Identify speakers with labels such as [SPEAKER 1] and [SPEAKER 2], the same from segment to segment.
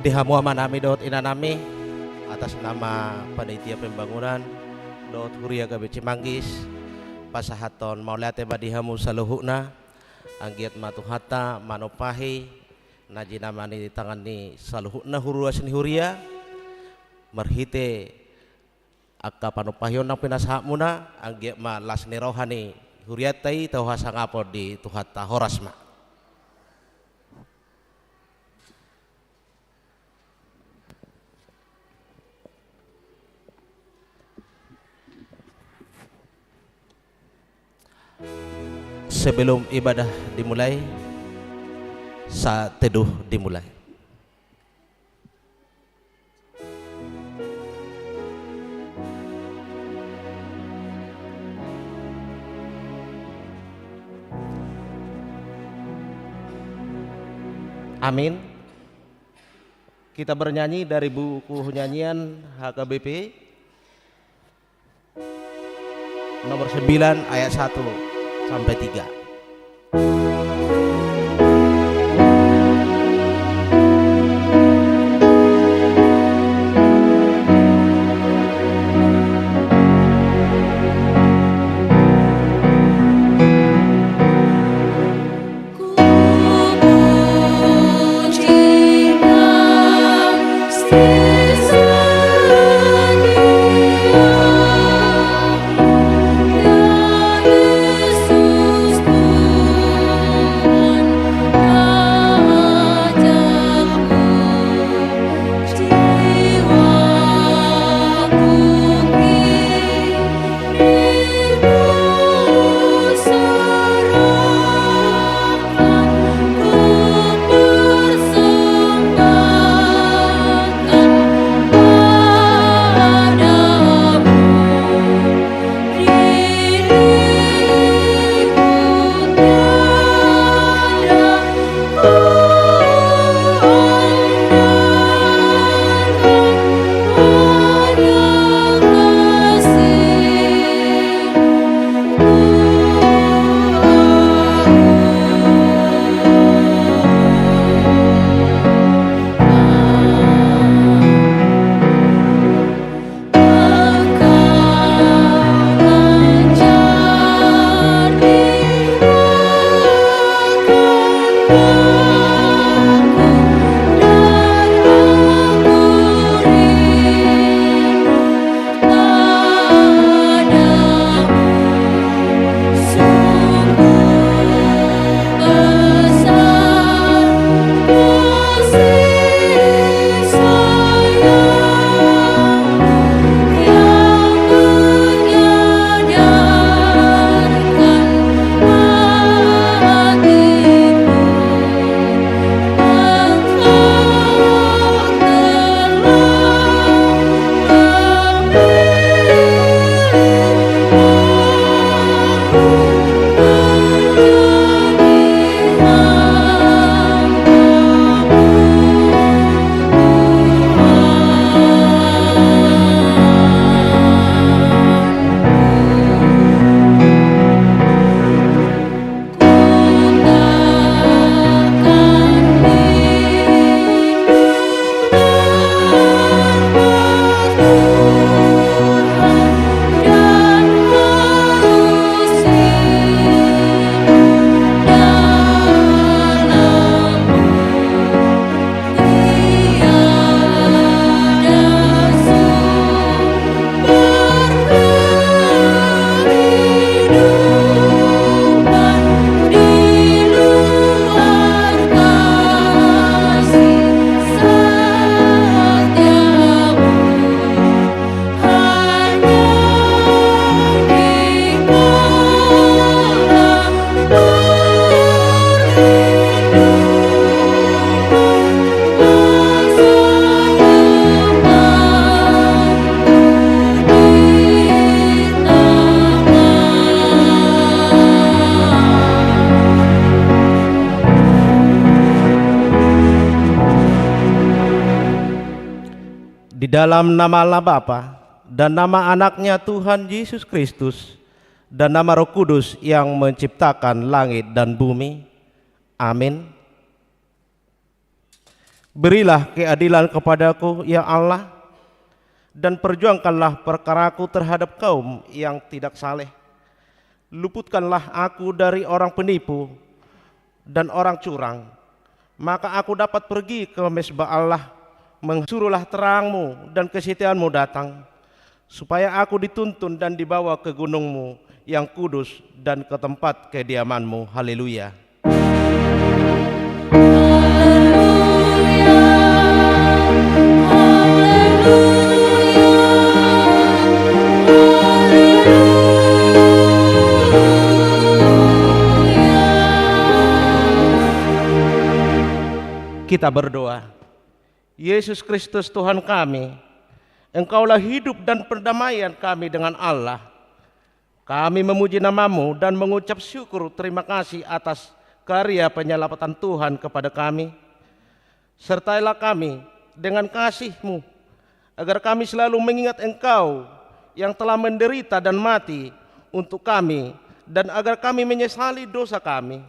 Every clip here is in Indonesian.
[SPEAKER 1] Dihamu manami dot inanami atas nama panitia pembangunan dot Huria Gabe Cimanggis pasahaton maulate badihamu saluhuna anggiat matuhata manopahi najina mani ditangani saluhuna hurua seni huria marhite akka panopahyon ng pinasahapmuna anggiat ma lasni rohani huriatai tau hasangapo di tuhata horasma. Sebelum ibadah dimulai, saat teduh dimulai. Amin. Kita bernyanyi dari buku nyanyian HKBP nomor 9 ayat 1 sampai 3. Di dalam nama Allah Bapa dan nama anaknya Tuhan Yesus Kristus dan nama Roh Kudus yang menciptakan langit dan bumi. Amin. Berilah keadilan kepadaku, ya Allah, dan perjuangkanlah perkaraku terhadap kaum yang tidak saleh. Luputkanlah aku dari orang penipu dan orang curang, maka aku dapat pergi ke mezbah Allah. Mensuruhlah terangmu dan kesetiaanmu datang, supaya aku dituntun dan dibawa ke gunungmu yang kudus dan ke tempat kediamanmu. Haleluya. Kita berdoa. Yesus Kristus Tuhan kami, Engkaulah hidup dan perdamaian kami dengan Allah. Kami memuji nama-Mu dan mengucap syukur terima kasih atas karya penyelamatan Tuhan kepada kami. Sertailah kami dengan kasih-Mu, agar kami selalu mengingat Engkau yang telah menderita dan mati untuk kami, dan agar kami menyesali dosa kami.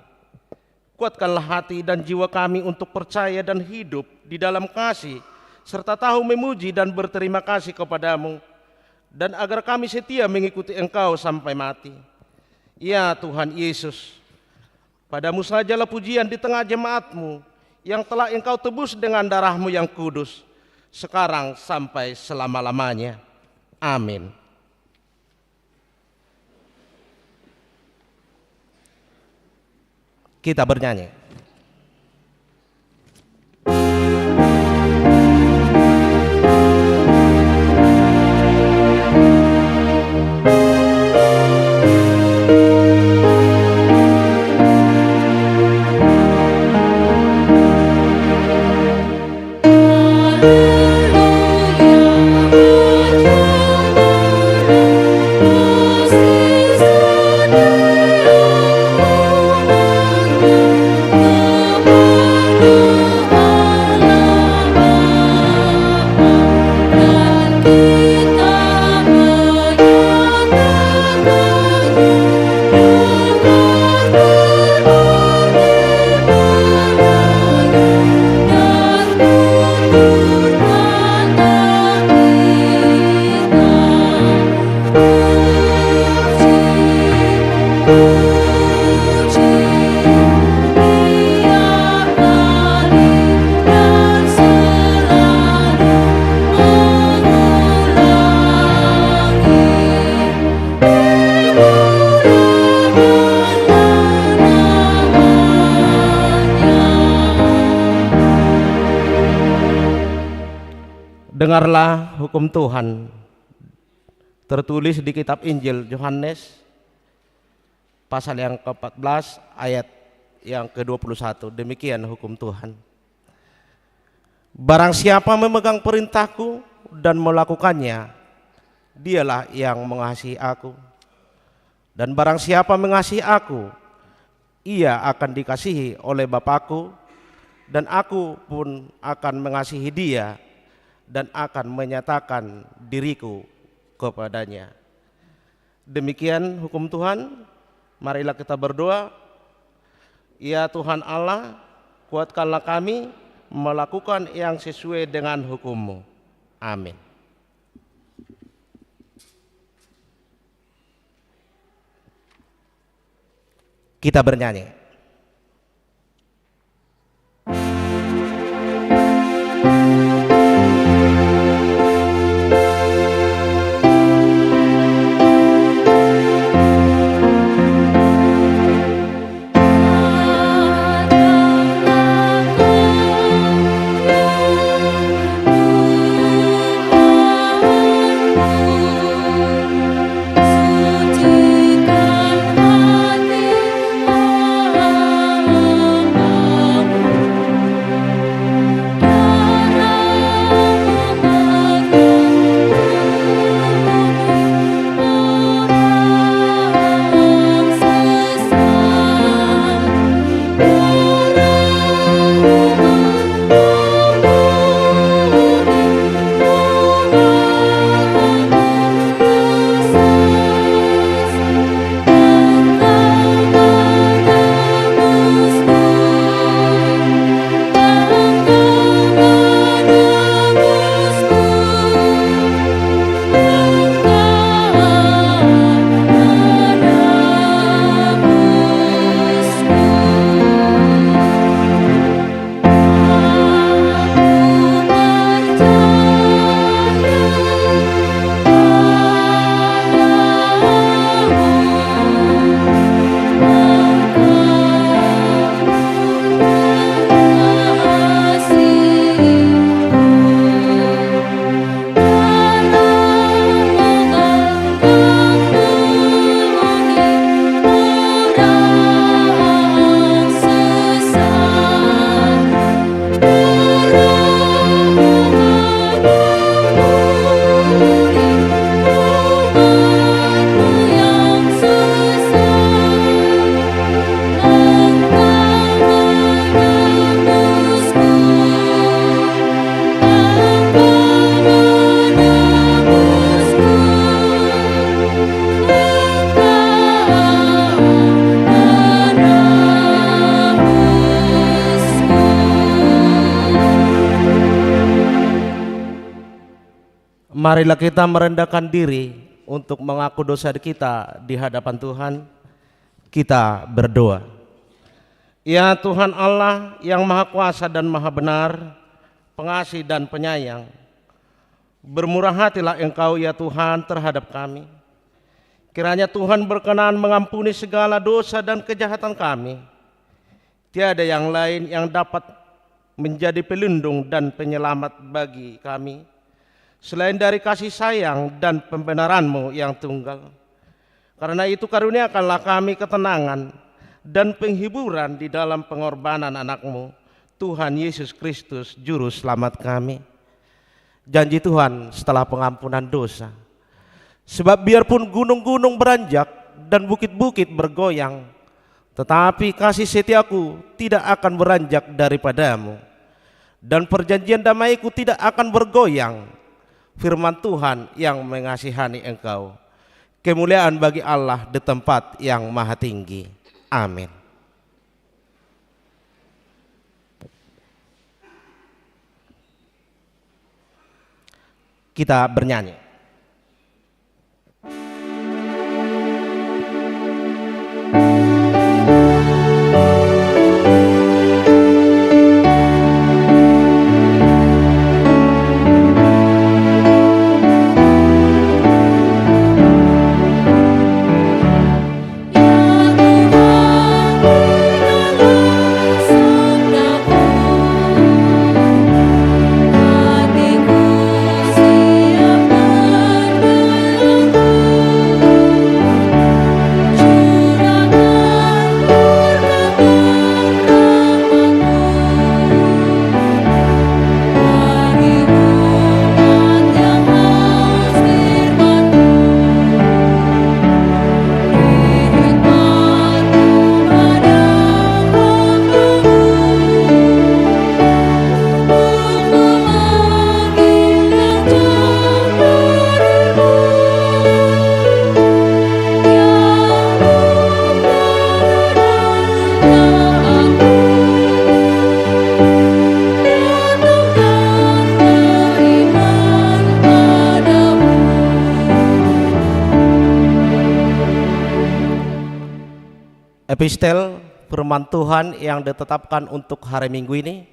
[SPEAKER 1] Kuatkanlah hati dan jiwa kami untuk percaya dan hidup di dalam kasih, serta tahu memuji dan berterima kasih kepadamu, dan agar kami setia mengikuti Engkau sampai mati. Ya Tuhan Yesus, Padamu sajalah pujian di tengah jemaat-Mu yang telah Engkau tebus dengan darah-Mu yang kudus, sekarang sampai selama-lamanya. Amin. Kita bernyanyi. Dengarlah hukum Tuhan tertulis di kitab Injil Yohanes pasal yang ke-14 ayat yang ke-21. Demikian hukum Tuhan. Barang siapa memegang perintahku dan melakukannya, dialah yang mengasihi aku. Dan barang siapa mengasihi aku, ia akan dikasihi oleh Bapakku, dan aku pun akan mengasihi dia dan akan menyatakan diriku kepadanya. Demikian hukum Tuhan. Marilah kita berdoa. Ya Tuhan Allah, kuatkanlah kami melakukan yang sesuai dengan hukum-Mu. Amin. Kita bernyanyi.
[SPEAKER 2] Sucikan hati
[SPEAKER 1] Marilah kita merendahkan diri untuk mengaku dosa kita di hadapan Tuhan. Kita berdoa. Ya Tuhan Allah yang Maha Kuasa dan Maha Benar, pengasih dan penyayang, bermurah hatilah Engkau ya Tuhan terhadap kami. Kiranya Tuhan berkenan mengampuni segala dosa dan kejahatan kami. Tiada yang lain yang dapat menjadi pelindung dan penyelamat bagi kami selain dari kasih sayang dan pembenaran-Mu yang tunggal. Karena itu karuniakanlah kami ketenangan dan penghiburan di dalam pengorbanan anak-Mu, Tuhan Yesus Kristus, Juru Selamat kami. Janji Tuhan setelah pengampunan dosa, sebab biarpun gunung-gunung beranjak dan bukit-bukit bergoyang, tetapi kasih setiaku tidak akan beranjak daripadamu, dan perjanjian damaiku tidak akan bergoyang. Firman Tuhan yang mengasihani engkau. Kemuliaan bagi Allah di tempat yang maha tinggi. Amin. Kita bernyanyi. Epistel firman Tuhan yang ditetapkan untuk hari Minggu ini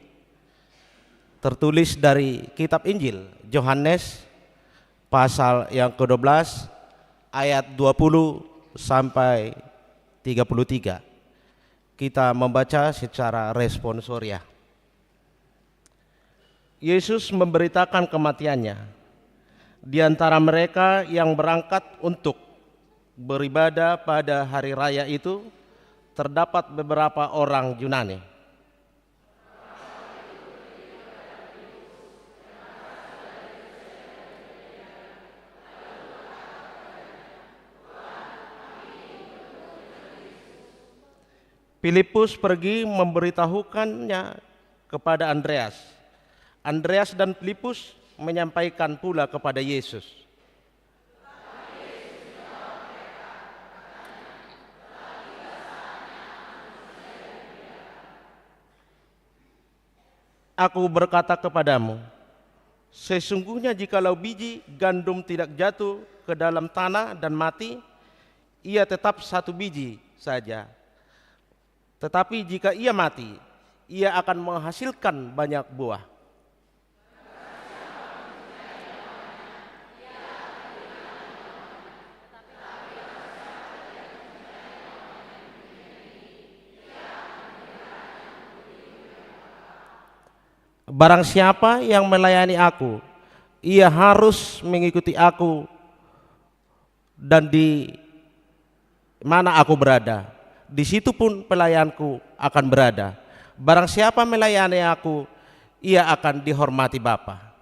[SPEAKER 1] tertulis dari kitab Injil Yohanes pasal yang ke-12 ayat 20 sampai 33. Kita membaca secara responsoria. Yesus memberitakan kematiannya. Di antara mereka yang berangkat untuk beribadah pada hari raya itu terdapat beberapa orang Yunani. Filipus pergi memberitahukannya kepada Andreas. Andreas dan Filipus menyampaikan pula kepada Yesus. Aku berkata kepadamu, sesungguhnya jikalau biji gandum tidak jatuh ke dalam tanah dan mati, ia tetap satu biji saja. Tetapi jika ia mati, ia akan menghasilkan banyak buah. Barang siapa yang melayani aku, ia harus mengikuti aku, dan di mana aku berada, di situ pun pelayanku akan berada. Barang siapa melayani aku, ia akan dihormati Bapa.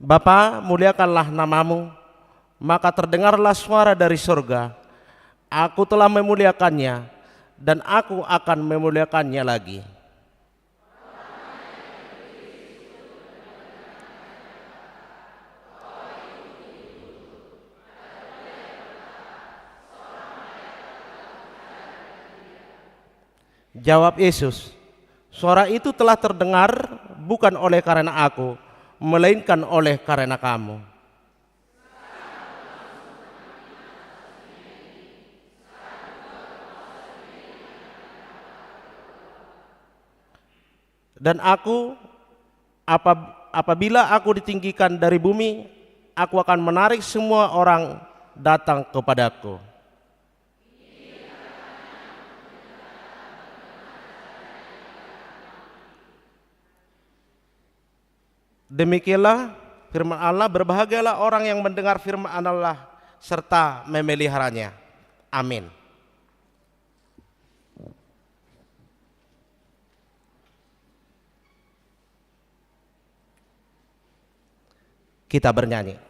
[SPEAKER 1] Bapa, muliakanlah namamu. Maka terdengarlah suara dari surga, aku telah memuliakannya, dan aku akan memuliakannya lagi. Jawab Yesus, suara itu telah terdengar bukan oleh karena aku, melainkan oleh karena kamu. Dan apabila aku ditinggikan dari bumi, aku akan menarik semua orang datang kepadaku. Demikianlah firman Allah, berbahagialah orang yang mendengar firman Allah serta memeliharanya. Amin. Kita bernyanyi.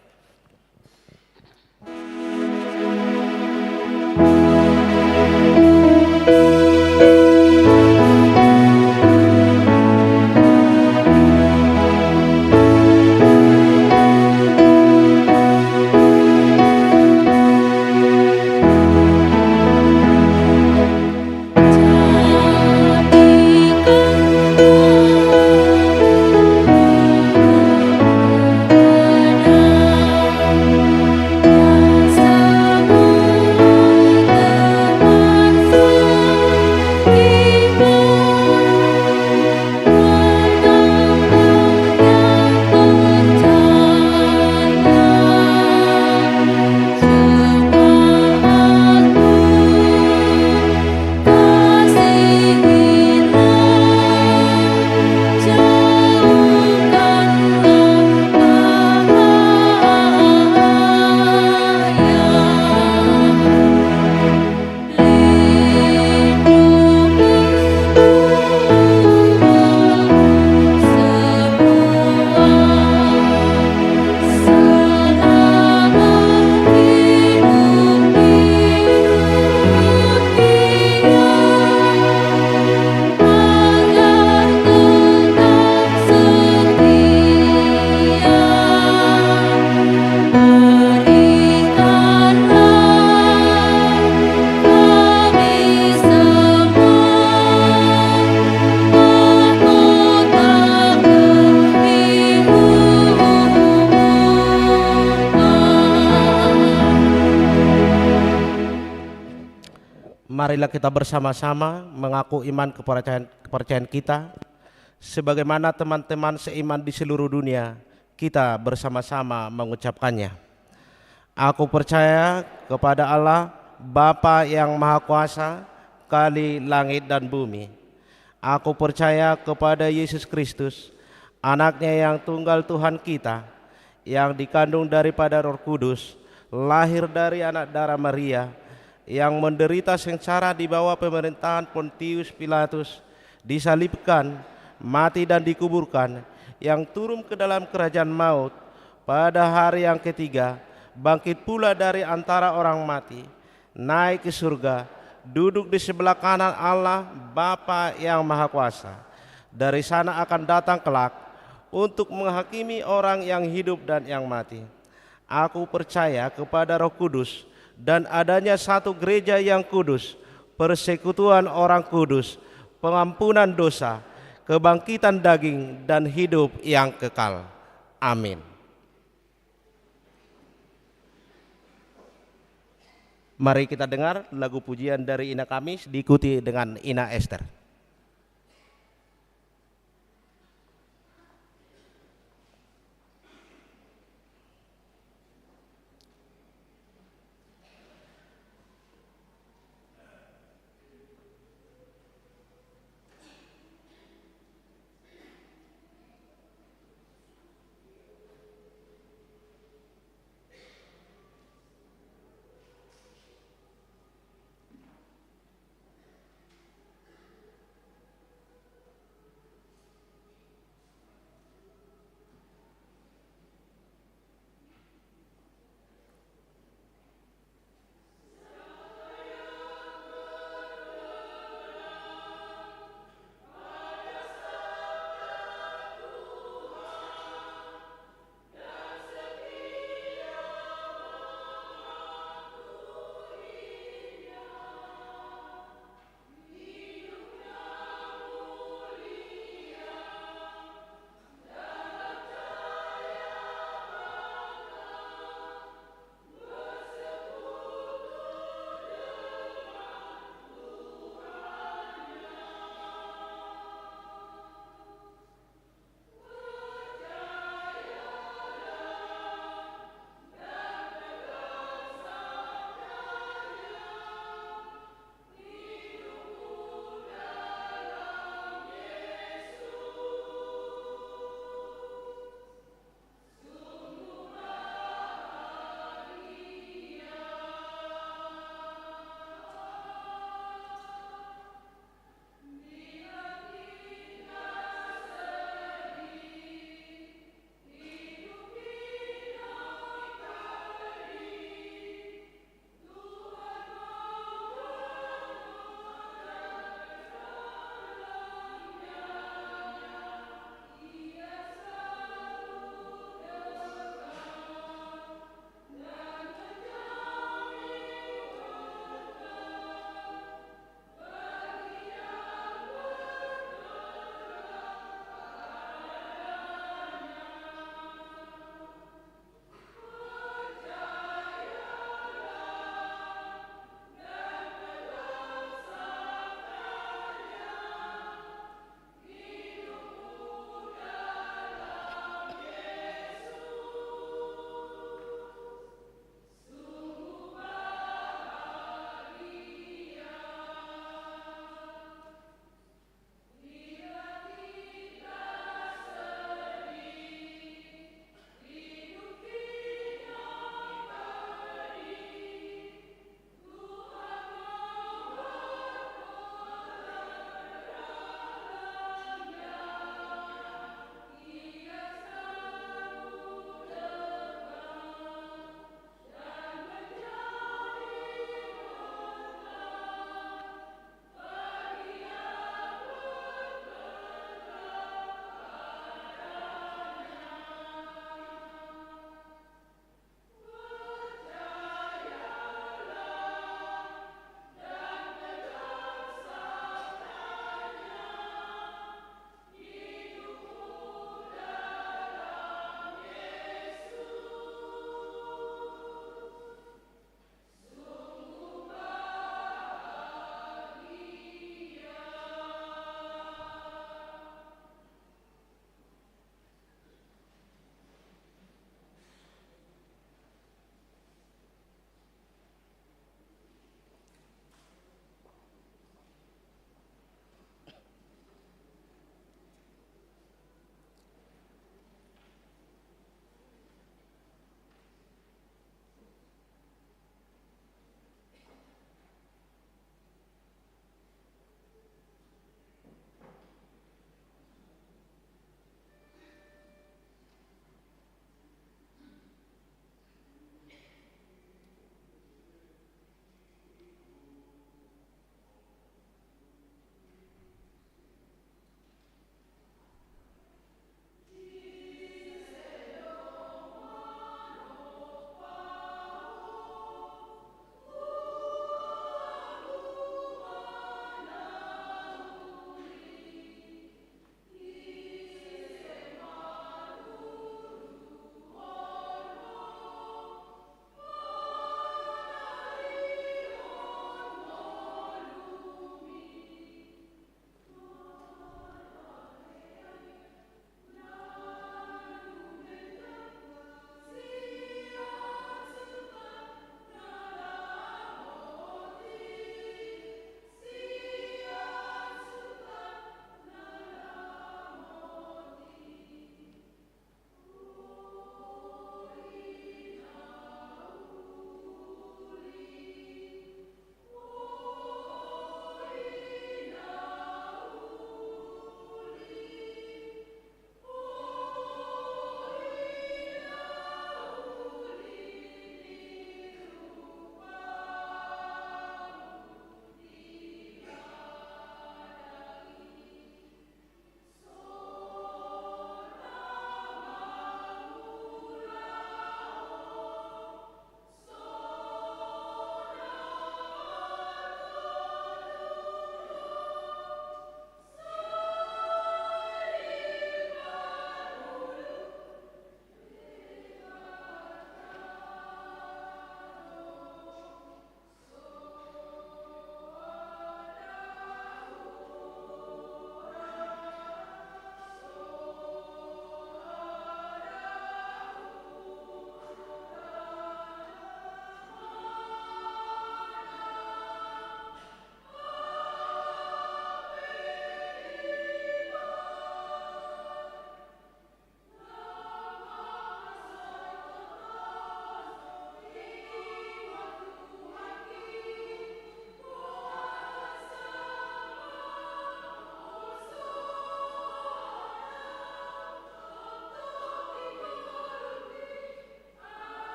[SPEAKER 1] Marilah kita bersama-sama mengaku iman kepercayaan kita. Sebagaimana teman-teman seiman di seluruh dunia, kita bersama-sama mengucapkannya. Aku percaya kepada Allah, Bapa yang Maha Kuasa, Kali langit dan bumi. Aku percaya kepada Yesus Kristus, anaknya yang tunggal Tuhan kita, yang dikandung daripada Roh Kudus, lahir dari anak darah Maria, yang menderita sengsara di bawah pemerintahan Pontius Pilatus, disalibkan, mati dan dikuburkan, yang turun ke dalam kerajaan maut, pada hari yang ketiga bangkit pula dari antara orang mati, naik ke surga, duduk di sebelah kanan Allah Bapa yang Maha Kuasa. Dari sana akan datang kelak untuk menghakimi orang yang hidup dan yang mati. Aku percaya kepada Roh Kudus dan adanya satu gereja yang kudus, persekutuan orang kudus, pengampunan dosa, kebangkitan daging, dan hidup yang kekal. Amin. Mari kita dengar lagu pujian dari Ina Kamis diikuti dengan Ina Esther.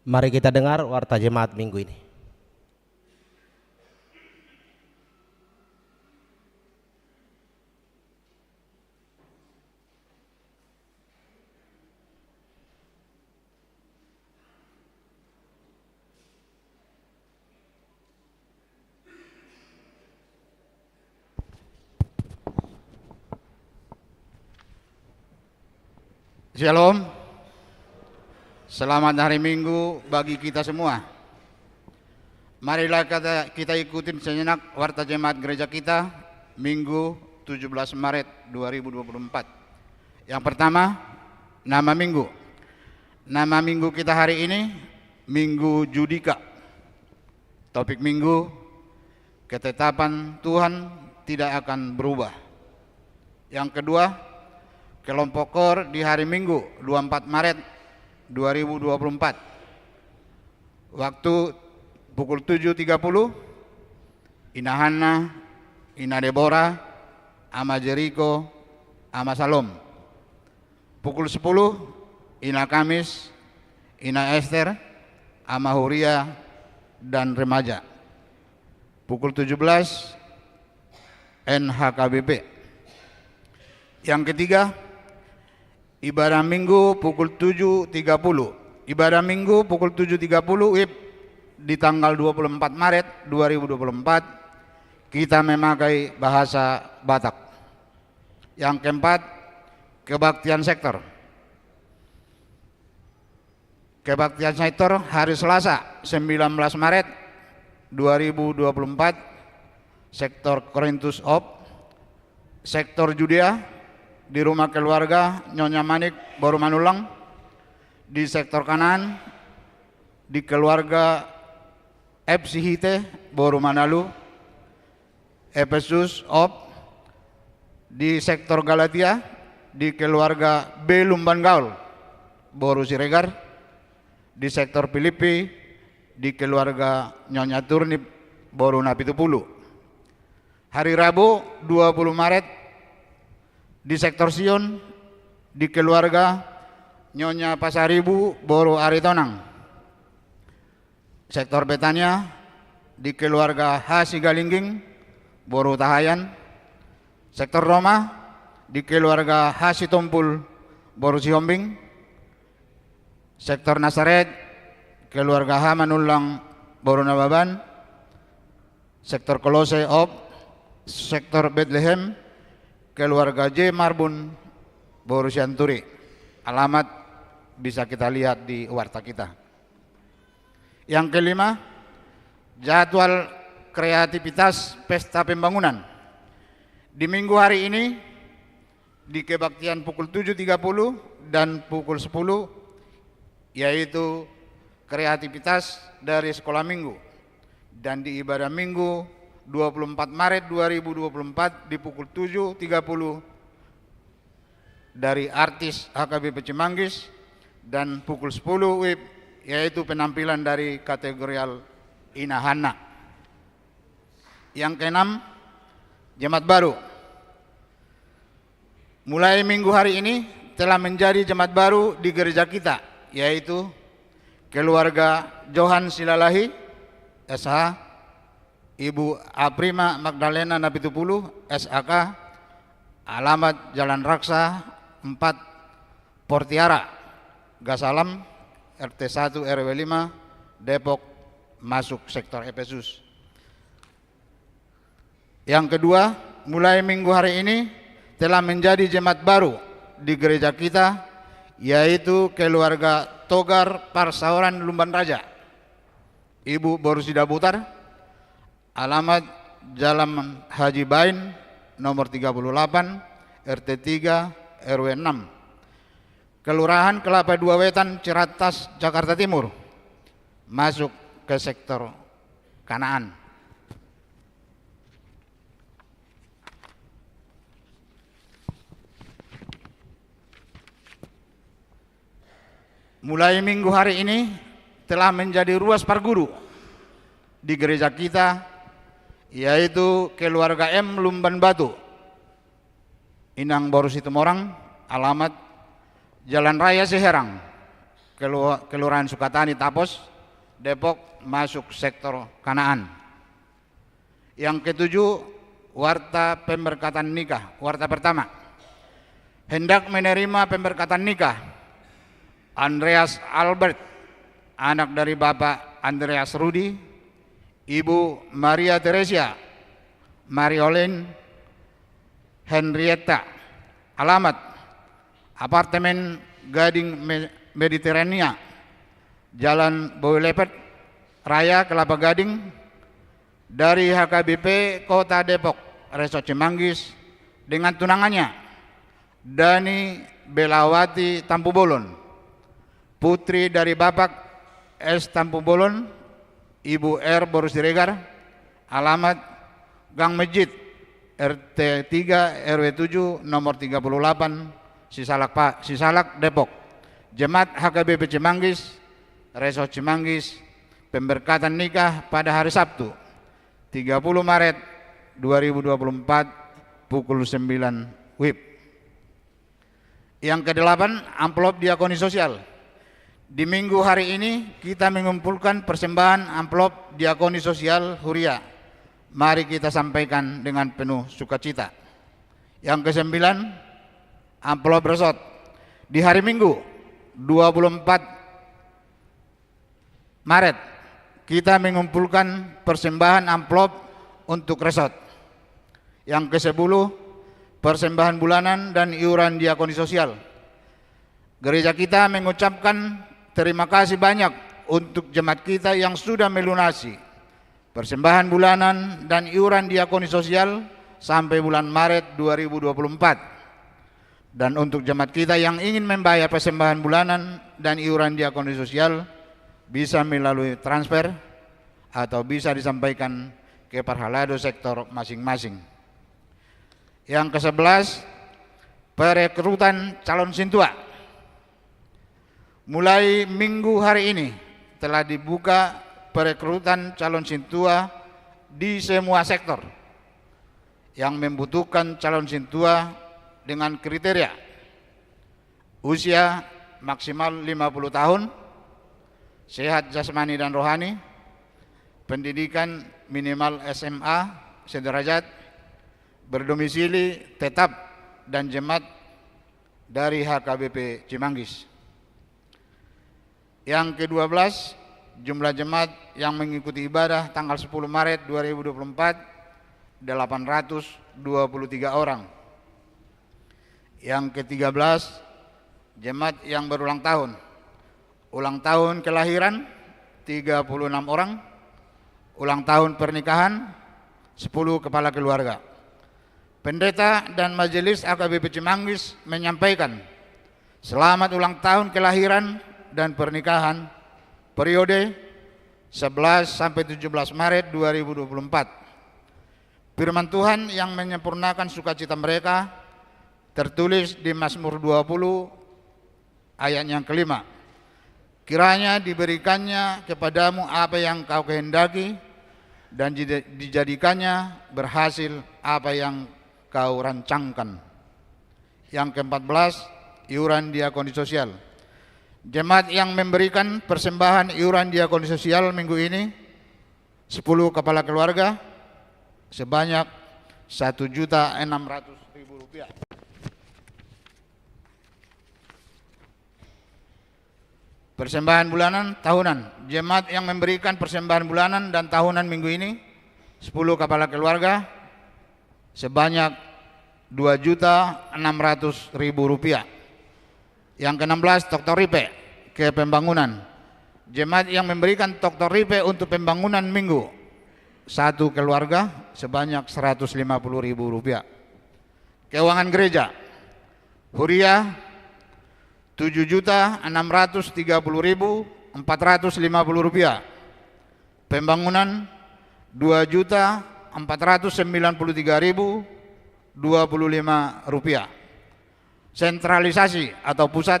[SPEAKER 1] Mari kita dengar warta jemaat minggu ini.
[SPEAKER 2] Shalom, selamat hari Minggu bagi kita semua. Marilah kita ikutin sejenak warta jemaat gereja kita Minggu 17 Maret 2024. Yang pertama, nama Minggu. Nama Minggu kita hari ini Minggu Judika. Topik Minggu, ketetapan Tuhan tidak akan berubah. Yang kedua, kelompok KOR di hari Minggu 24 Maret 2024. Waktu pukul 7.30, Ina Hana, Ina Deborah, Ama Jericho, Ama Salom. Pukul 10, Ina Kamis, Ina Esther, Ama Huria, dan remaja. Pukul 17, NHKBP. Yang ketiga, ibadah Minggu pukul 7.30. Ibadah Minggu pukul 7.30 WIB di tanggal 24 Maret 2024. Kita memakai bahasa Batak. Yang keempat, kebaktian sektor. Kebaktian sektor hari Selasa 19 Maret 2024. Sektor Korintus Op, sektor Judea di rumah keluarga Nyonya Manik Boru Manulang, di sektor kanan di keluarga Epsihite Boru Manalu, Efesus Op, di sektor Galatia di keluarga B Lumban Gaul Boru Siregar, di sektor Filipi di keluarga Nyonya Turnip Boru Napitupulu. Hari Rabu 20 Maret di sektor Sion di keluarga Nyonya Pasaribu Boru Aritonang. Sektor Betania di keluarga Hasi Galingging Boru Tahayan. Sektor Roma di keluarga Hasi Tompul Boru Sihombing. Sektor Nazaret keluarga Hamanulang Boru Nababan. Sektor Kolose Op, sektor Bethlehem keluarga J Marbun Boru Sianturi. Alamat bisa kita lihat di warta kita. Yang kelima, jadwal kreativitas pesta pembangunan. Di minggu hari ini di kebaktian pukul 7.30 dan pukul 10 yaitu kreativitas dari sekolah minggu, dan di ibadah minggu 24 Maret 2024 di pukul 7.30 dari artis HKBP Cimanggis, dan pukul 10 WIB yaitu penampilan dari kategorial Ina Hana. Yang keenam, jemaat baru. Mulai minggu hari ini telah menjadi jemaat baru di gereja kita, yaitu keluarga Johan Silalahi SH, Ibu Aprima Magdalena Napitupulu SAK, alamat Jalan Raksa 4 Portiara, Gasalam, RT 1 RW 5, Depok, masuk sektor Efesus. Yang kedua, mulai minggu hari ini telah menjadi jemaat baru di gereja kita, yaitu keluarga Togar Parsaoran Lumban Raja, Ibu Borusida Butar, alamat Jalan Haji Bain nomor 38 RT 3 RW 6, Kelurahan Kelapa Dua Wetan, Ciracas, Jakarta Timur, masuk ke sektor Kanaan. Mulai minggu hari ini telah menjadi ruas parguru di gereja kita, yaitu keluarga M Lumban Batu, Inang Boru Situmorang, alamat Jalan Raya Seherang, Kelurahan Sukatani Tapos, Depok, masuk sektor Kanaan. Yang ketujuh, warta pemberkatan nikah. Warta pertama, hendak menerima pemberkatan nikah Andreas Albert, anak dari Bapak Andreas Rudi, Ibu Maria Teresia Mariolin Henrietta. Alamat apartemen Gading Mediterania, Jalan Boylepet Raya, Kelapa Gading, dari HKBP Kota Depok, Resort Cimanggis, dengan tunangannya Dani Belawati Tampubolon, putri dari Bapak S. Tampubolon, Ibu R. Boros Siregar. Alamat Gang Masjid, RT 3 RW 7 nomor 38 Sisalak Depok. Jemaat HKBP Cimanggis, Resort Cimanggis, pemberkatan nikah pada hari Sabtu 30 Maret 2024 pukul 9 WIB. Yang kedelapan, amplop diakoni sosial. Di minggu hari ini kita mengumpulkan persembahan amplop diakoni sosial Huria. Mari kita sampaikan dengan penuh sukacita. Yang kesembilan, amplop resort. Di hari Minggu 24 Maret kita mengumpulkan persembahan amplop untuk resort. Yang ke-10, persembahan bulanan dan iuran diakoni sosial. Gereja kita mengucapkan terima kasih banyak untuk jemaat kita yang sudah melunasi persembahan bulanan dan iuran diakoni sosial sampai bulan Maret 2024. Dan untuk jemaat kita yang ingin membayar persembahan bulanan dan iuran diakoni sosial bisa melalui transfer atau bisa disampaikan ke Parhalado sektor masing-masing. Yang ke-11, perekrutan calon sintua. Mulai minggu hari ini telah dibuka perekrutan calon sintua di semua sektor yang membutuhkan calon sintua dengan kriteria usia maksimal 50 tahun, sehat jasmani dan rohani, pendidikan minimal SMA sederajat, berdomisili tetap dan jemaat dari HKBP Cimanggis. Yang ke-12, jumlah jemaat yang mengikuti ibadah tanggal 10 Maret 2024 823 orang. Yang ke-13, jemaat yang berulang tahun. Ulang tahun kelahiran 36 orang, ulang tahun pernikahan 10 kepala keluarga. Pendeta dan majelis AKBP Cimanggis menyampaikan selamat ulang tahun kelahiran dan pernikahan periode 11 sampai 17 Maret 2024. Firman Tuhan yang menyempurnakan sukacita mereka tertulis di Mazmur 20 ayat yang kelima. Kiranya diberikannya kepadamu apa yang kau kehendaki dan dijadikannya berhasil apa yang kau rancangkan. Yang ke-14, iuran diakoni sosial. Jemaat yang memberikan persembahan iuran diakoni sosial minggu ini 10 kepala keluarga sebanyak Rp1.600.000. Persembahan bulanan tahunan. Jemaat yang memberikan persembahan bulanan dan tahunan minggu ini 10 kepala keluarga sebanyak Rp2.600.000. Yang ke-16, Dr. Ripe ke pembangunan. Jemaat yang memberikan Dr. Ripe untuk pembangunan minggu 1 keluarga sebanyak Rp150.000. Keuangan gereja Huria Rp7.630.450. Pembangunan Rp2.493.025. Sentralisasi atau pusat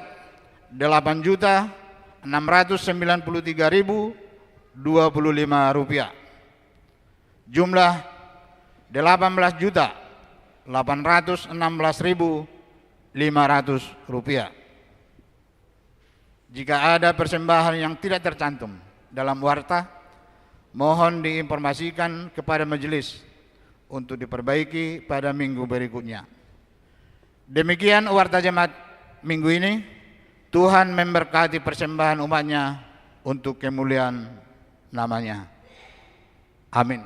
[SPEAKER 2] Rp8.693.025. Jumlah Rp18.816.500. Jika ada persembahan yang tidak tercantum dalam warta, mohon diinformasikan kepada majelis untuk diperbaiki pada minggu berikutnya. Demikian warta jemaat minggu ini. Tuhan memberkati persembahan umatnya untuk kemuliaan namanya. Amin.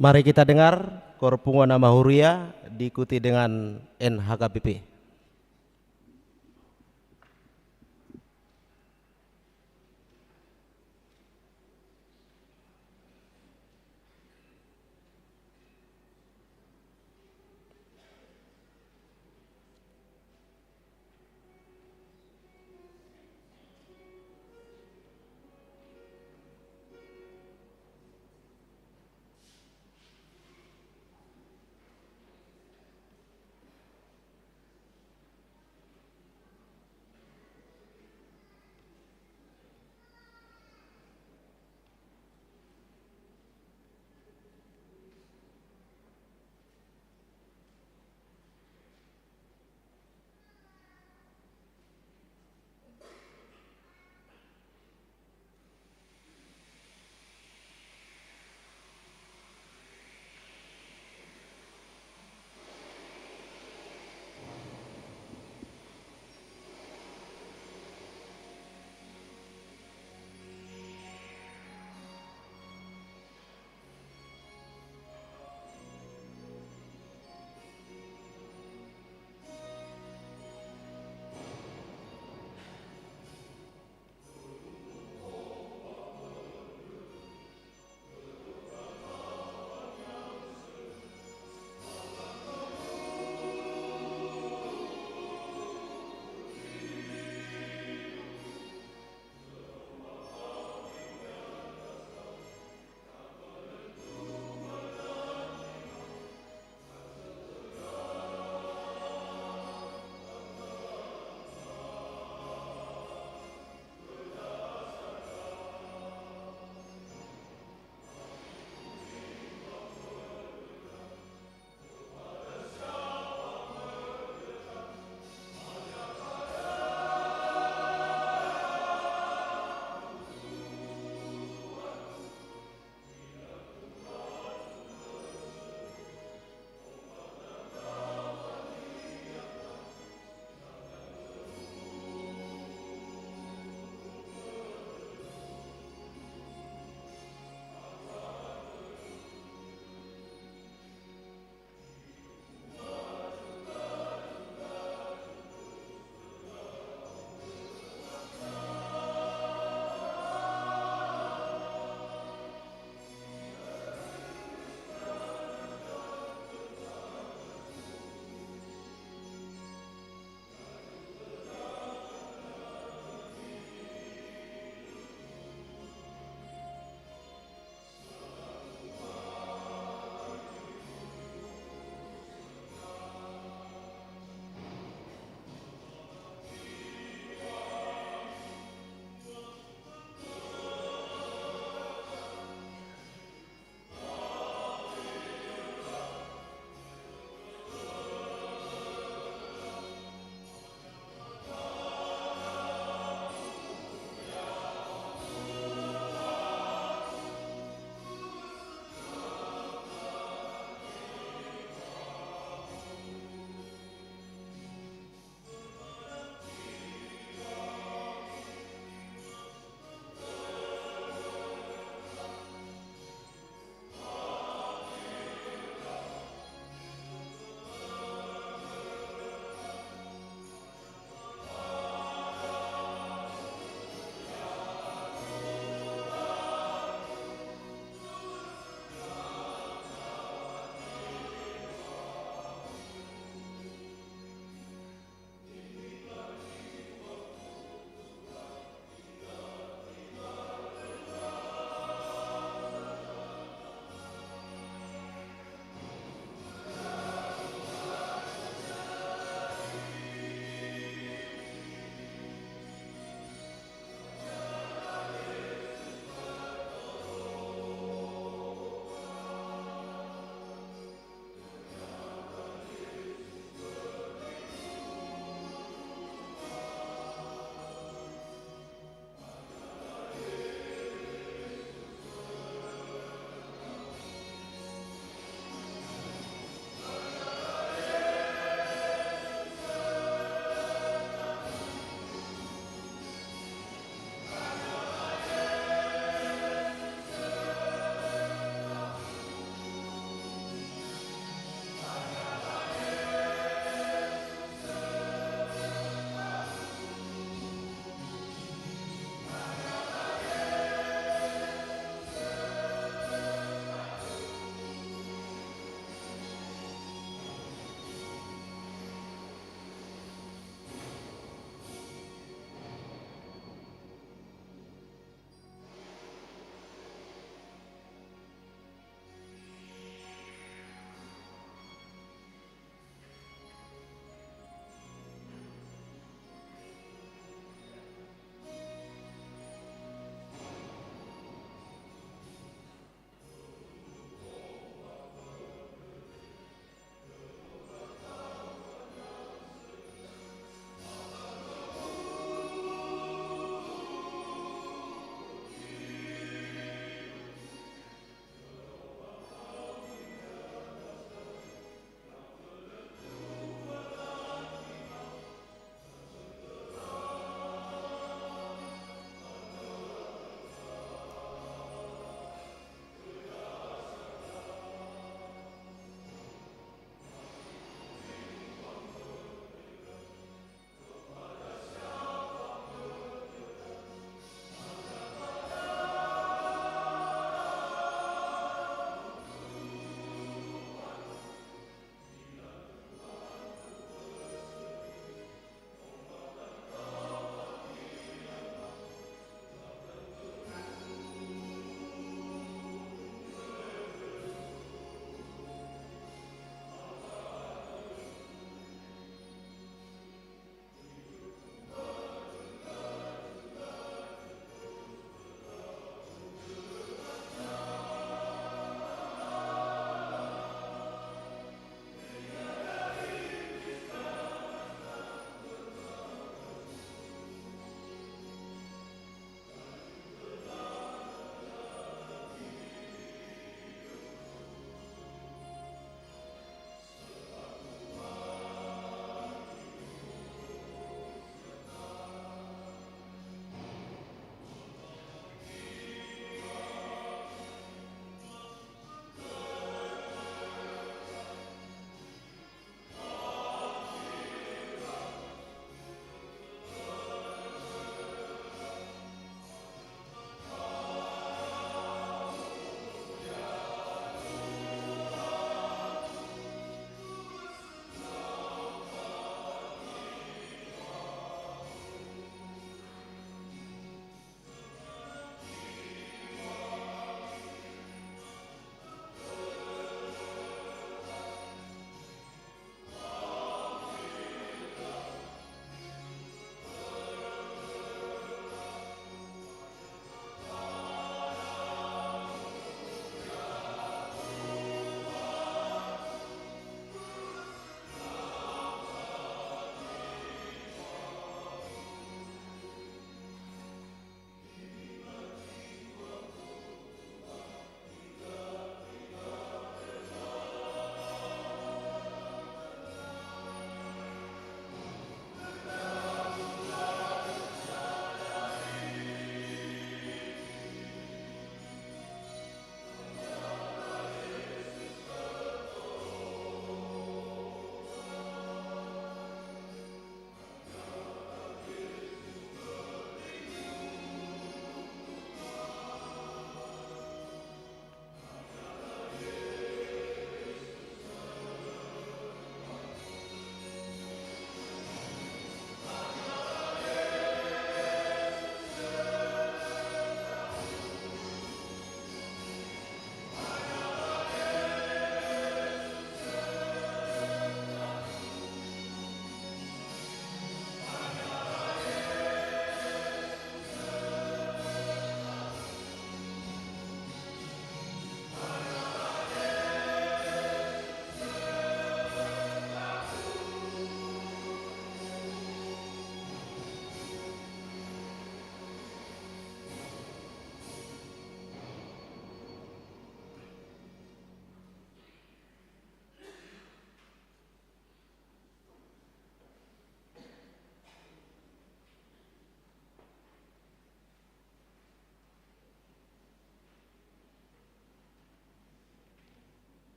[SPEAKER 1] Mari kita dengar Korpungan Nama Huria diikuti dengan NHKBP.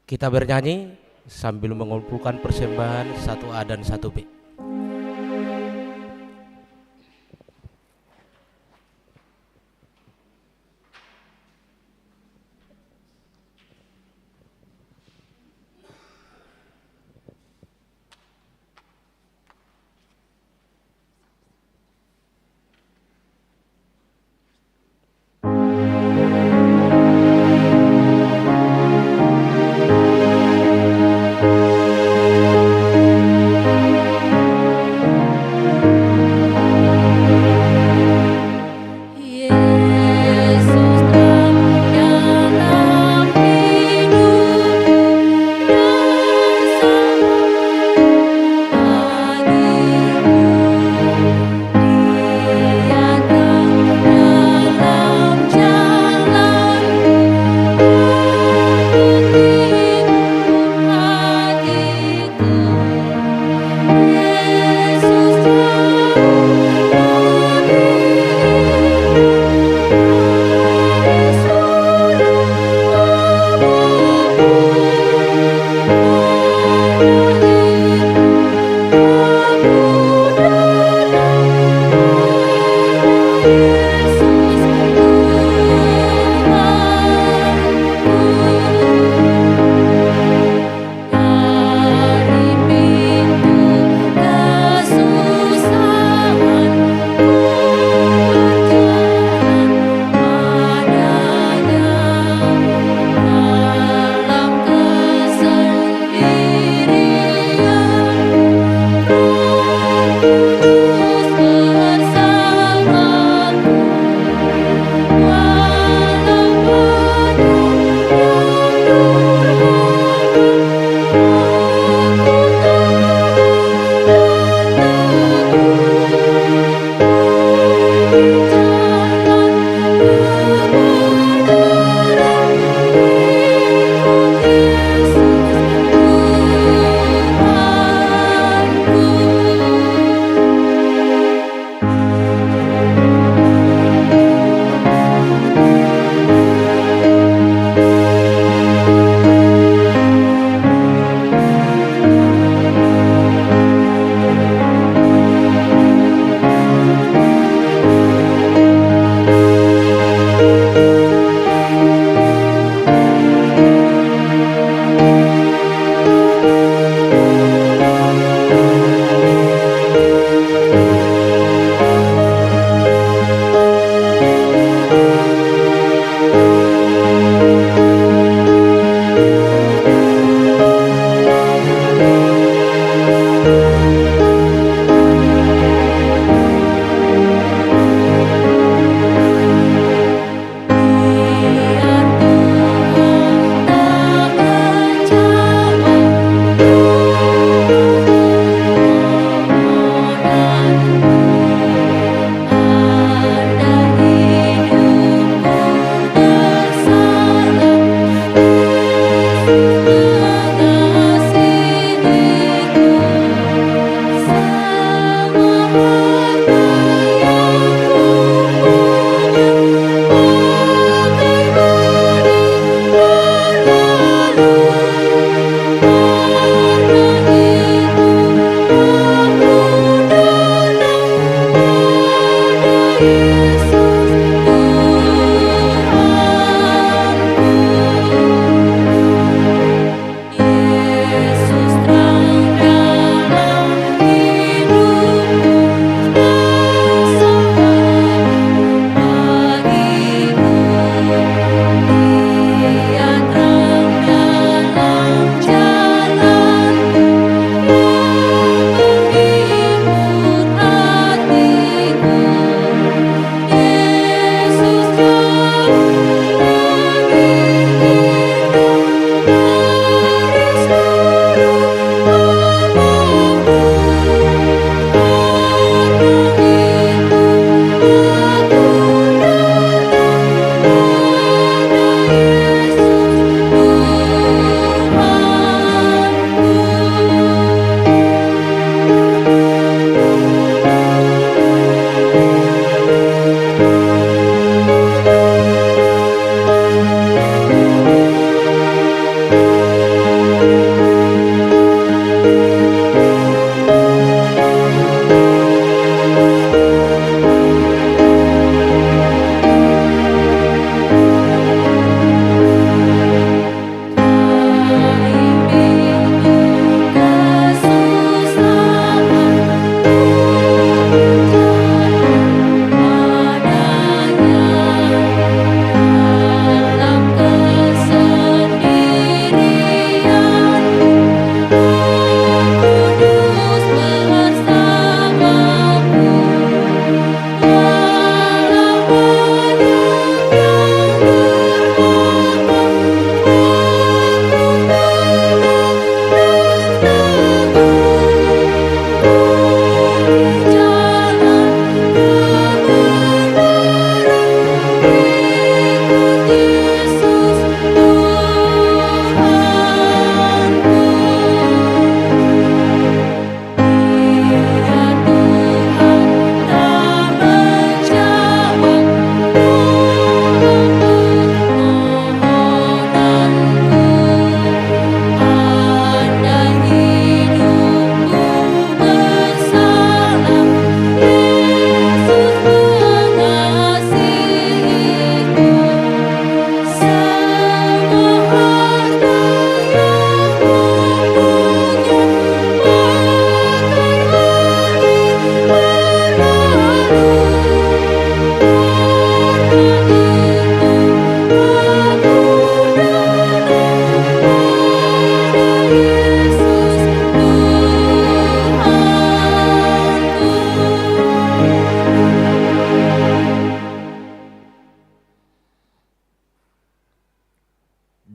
[SPEAKER 1] Kita bernyanyi sambil mengumpulkan persembahan 1A dan 1B.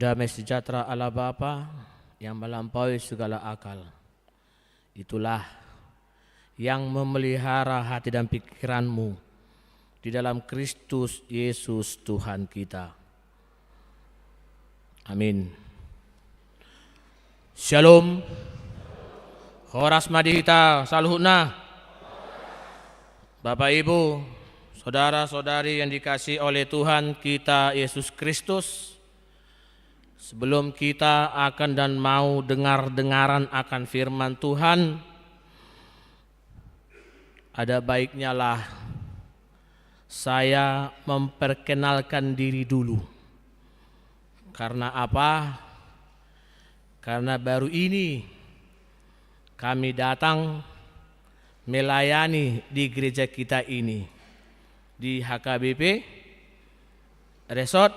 [SPEAKER 3] Damai sejahtera Allah Bapa yang melampaui segala akal, itulah yang memelihara hati dan pikiranmu di dalam Kristus Yesus Tuhan kita. Amin. Shalom. Horas madihita saluhna. Bapak Ibu, saudara-saudari yang dikasihi oleh Tuhan kita Yesus Kristus, sebelum kita akan dan mau dengar-dengaran akan firman Tuhan, ada baiknya lah saya memperkenalkan diri dulu. Karena apa? Karena baru ini kami datang melayani di gereja kita ini, di HKBP Resort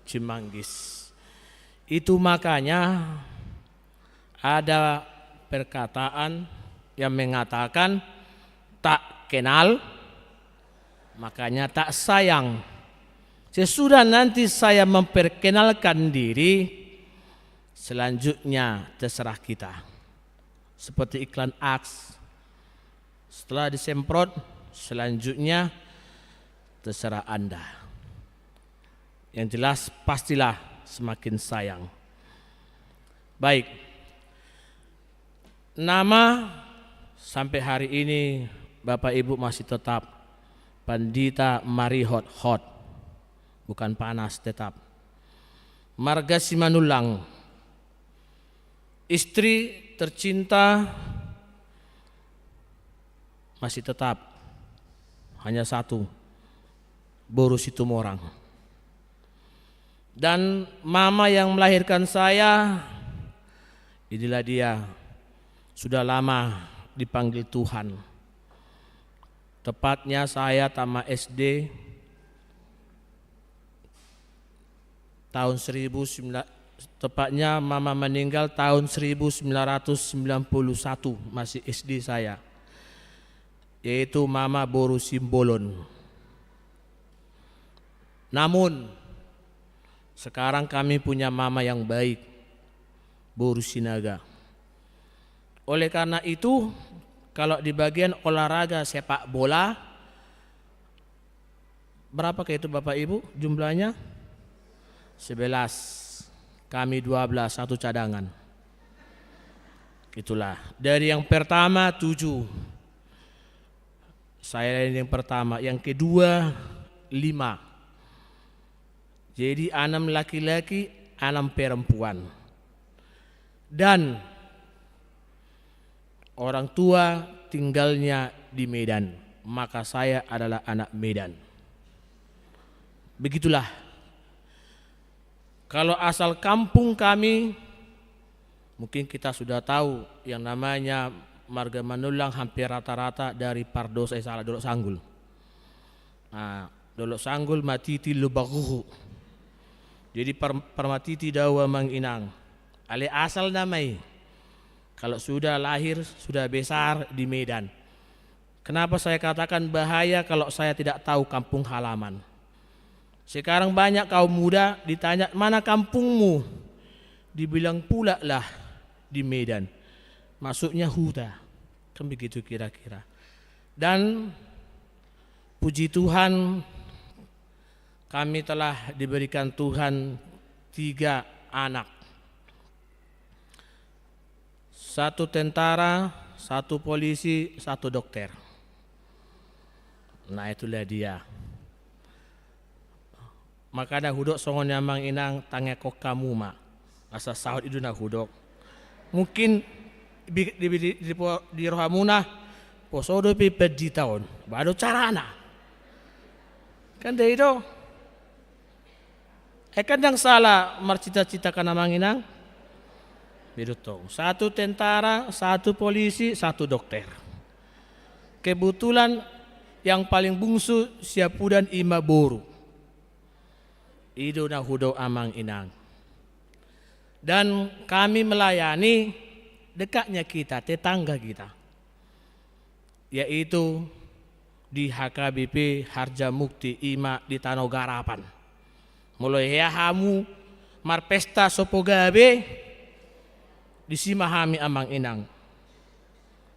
[SPEAKER 3] Cimanggis. Itu makanya ada perkataan yang mengatakan tak kenal makanya tak sayang. Sesudah nanti saya memperkenalkan diri, selanjutnya terserah kita. Seperti iklan Axe, setelah disemprot, selanjutnya terserah Anda. Yang jelas pastilah semakin sayang. Baik, nama sampai hari ini Bapak Ibu masih tetap Pandita Marihot Hot, bukan panas, tetap. Marga Simanulang, istri tercinta masih tetap hanya satu, Boru Situmorang. Dan mama yang melahirkan saya, inilah dia, sudah lama dipanggil Tuhan. Tepatnya saya tamat SD tahun 1900, tepatnya mama meninggal tahun 1991, masih SD saya, yaitu Mama Boru Simbolon. Namun sekarang kami punya mama yang baik, Boru Sinaga. Oleh karena itu, kalau di bagian olahraga sepak bola, berapa ke itu Bapak Ibu jumlahnya? 11, kami 12, satu cadangan. Itulah, dari yang pertama 7, saya yang pertama, yang kedua 5. Jadi 6 laki-laki, 6 perempuan. Dan orang tua tinggalnya di Medan, maka saya adalah anak Medan. Begitulah. Kalau asal kampung kami, mungkin kita sudah tahu yang namanya Marga Manulang hampir rata-rata dari Pardo Dolok Sanggul. Nah, Dolok Sanggul matiti lubaguhu. Jadi permatiti dawa manginang. Ale asal namai. Kalau sudah lahir, sudah besar di Medan. Kenapa saya katakan bahaya kalau saya tidak tahu kampung halaman? Sekarang banyak kaum muda ditanya, mana kampungmu? Dibilang pula lah di Medan. Maksudnya huta. Kan begitu kira-kira. Dan puji Tuhan, kami telah diberikan Tuhan 3 anak. 1 tentara, 1 polisi, 1 dokter. Nah itulah dia. Makanya hudok songon nyamang inang tange kok kamu mak. Asa sahut itu nak hudok. Mungkin di rohamuna posodo pipet di tahun. Baru carana. Kan dari itu. Kan yang salah marcita-cita kana manginang. Bidutong. 1 tentara, 1 polisi, 1 dokter. Kebetulan yang paling bungsu Siapudan Ima Boru. Itu na hudo amang inang. Dan kami melayani dekatnya kita, tetangga kita. Yaitu di HKBP Harja Mukti Ima di Tanah Garapan. Mulai hamu marpesta sopogabe disimahami amang inang.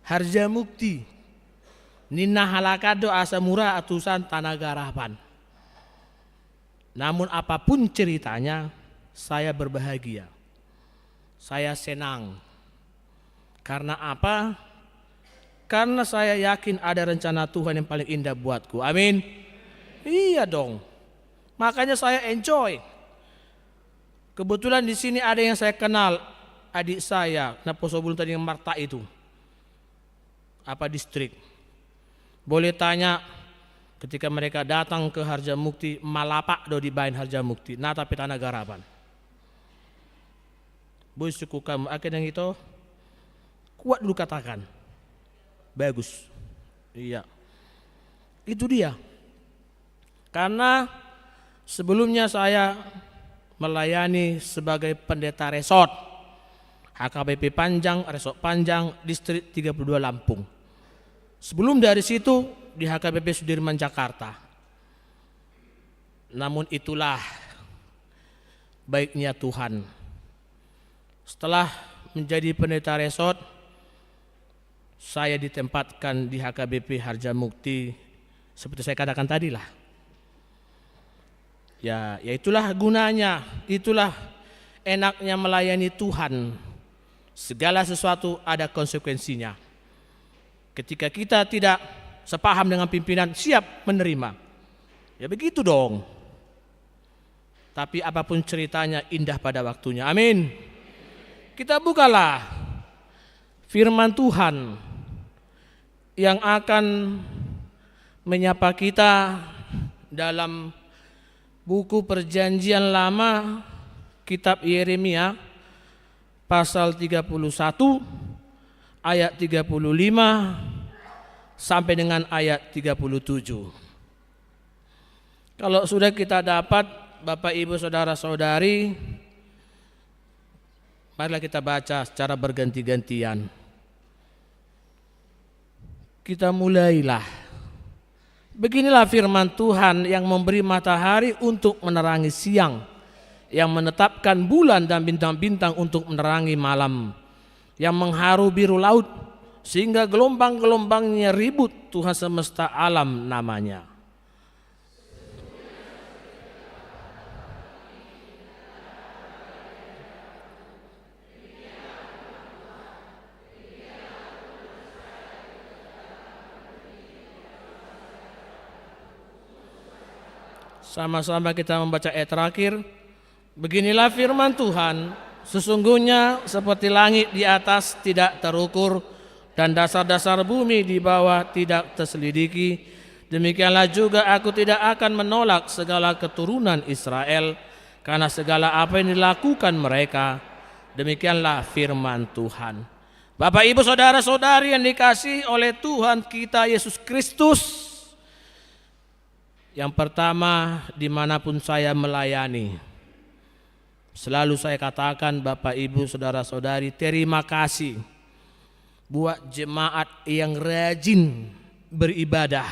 [SPEAKER 3] Harja mukti ninna halakado asa murah atusan tanah garapan. Namun apapun ceritanya, saya berbahagia. Saya senang. Karena apa? Karena saya yakin ada rencana Tuhan yang paling indah buatku. Amin. Iya dong. Makanya saya enjoy. Kebetulan di sini ada yang saya kenal, adik saya, Naposobulun tadi yang Marta itu. Apa distrik? Boleh tanya ketika mereka datang ke Harjamukti, malapak do dibain Harjamukti, nah tapi tanah garapan. Boy suku kamu akhirnya itu kuat dulu katakan. Bagus. Iya. Itu dia. Karena sebelumnya saya melayani sebagai pendeta resort HKBP Panjang, Resort Panjang, Distrik 32 Lampung. Sebelum dari situ di HKBP Sudirman Jakarta. Namun itulah baiknya Tuhan. Setelah menjadi pendeta resort, saya ditempatkan di HKBP Harjamukti seperti saya katakan tadi lah. Ya itulah gunanya, itulah enaknya melayani Tuhan. Segala sesuatu ada konsekuensinya. Ketika kita tidak sepaham dengan pimpinan, siap menerima. Ya begitu dong. Tapi apapun ceritanya indah pada waktunya. Amin. Kita bukalah firman Tuhan yang akan menyapa kita dalam buku Perjanjian Lama, kitab Yeremia pasal 31 ayat 35 sampai dengan ayat 37. Kalau sudah kita dapat, Bapak Ibu Saudara-saudari, marilah kita baca secara berganti-gantian. Kita mulailah. Beginilah firman Tuhan yang memberi matahari untuk menerangi siang, yang menetapkan bulan dan bintang-bintang untuk menerangi malam, yang mengharu biru laut sehingga gelombang-gelombangnya ribut, Tuhan semesta alam namanya. Sama-sama kita membaca ayat terakhir. Beginilah firman Tuhan, sesungguhnya seperti langit di atas tidak terukur dan dasar-dasar bumi di bawah tidak terselidiki, demikianlah juga aku tidak akan menolak segala keturunan Israel karena segala apa yang dilakukan mereka. Demikianlah firman Tuhan. Bapak Ibu Saudara-saudari yang dikasihi oleh Tuhan kita Yesus Kristus, yang pertama, dimanapun saya melayani, selalu saya katakan Bapak Ibu Saudara-saudari, terima kasih buat jemaat yang rajin beribadah.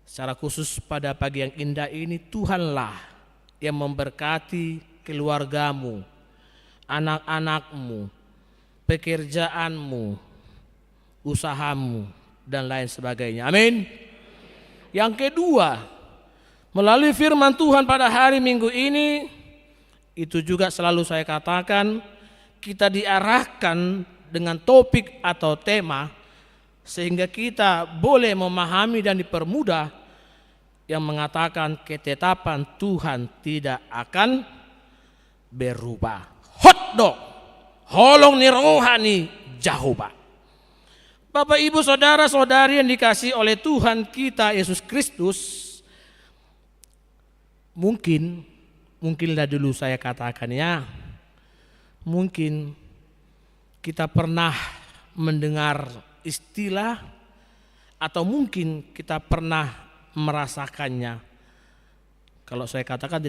[SPEAKER 3] Secara khusus pada pagi yang indah ini, Tuhanlah yang memberkati keluargamu, anak-anakmu, pekerjaanmu, usahamu, dan lain sebagainya. Amin. Yang kedua, melalui firman Tuhan pada hari Minggu ini, itu juga selalu saya katakan, kita diarahkan dengan topik atau tema sehingga kita boleh memahami dan dipermudah yang mengatakan ketetapan Tuhan tidak akan berubah. Hotdog, holong ni rohani Jehovah. Bapak Ibu Saudara-saudari yang dikasihi oleh Tuhan kita Yesus Kristus, mungkinlah dulu saya katakan ya, mungkin kita pernah mendengar istilah atau mungkin kita pernah merasakannya. Kalau saya katakan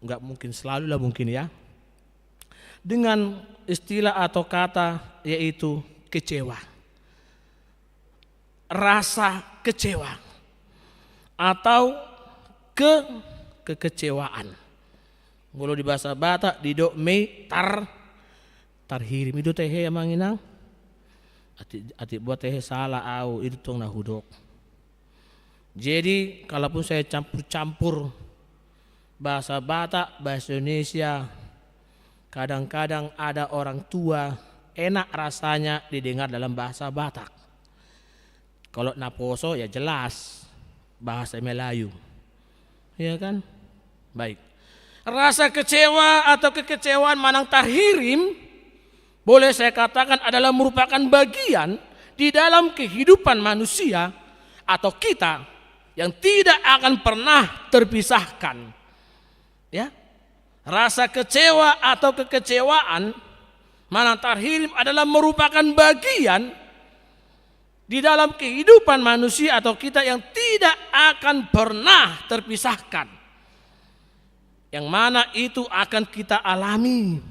[SPEAKER 3] enggak mungkin, selalu lah mungkin ya. Dengan istilah atau kata yaitu kecewa, rasa kecewa atau kekecewaan. Ngolo di bahasa Batak di dok me tarhirim itu teh emang inang. Ati buat teh salah au itu tong nahudok. Jadi kalaupun saya campur-campur bahasa Batak, bahasa Indonesia, kadang-kadang ada orang tua enak rasanya didengar dalam bahasa Batak. Kalau naposo ya jelas bahasa Melayu. Ya kan? Baik. Rasa kecewa atau kekecewaan manang tarhirim boleh saya katakan adalah merupakan bagian di dalam kehidupan manusia atau kita yang tidak akan pernah terpisahkan. Ya. Rasa kecewa atau kekecewaan manang tarhirim adalah merupakan bagian di dalam kehidupan manusia atau kita yang tidak akan pernah terpisahkan. Yang mana itu akan kita alami,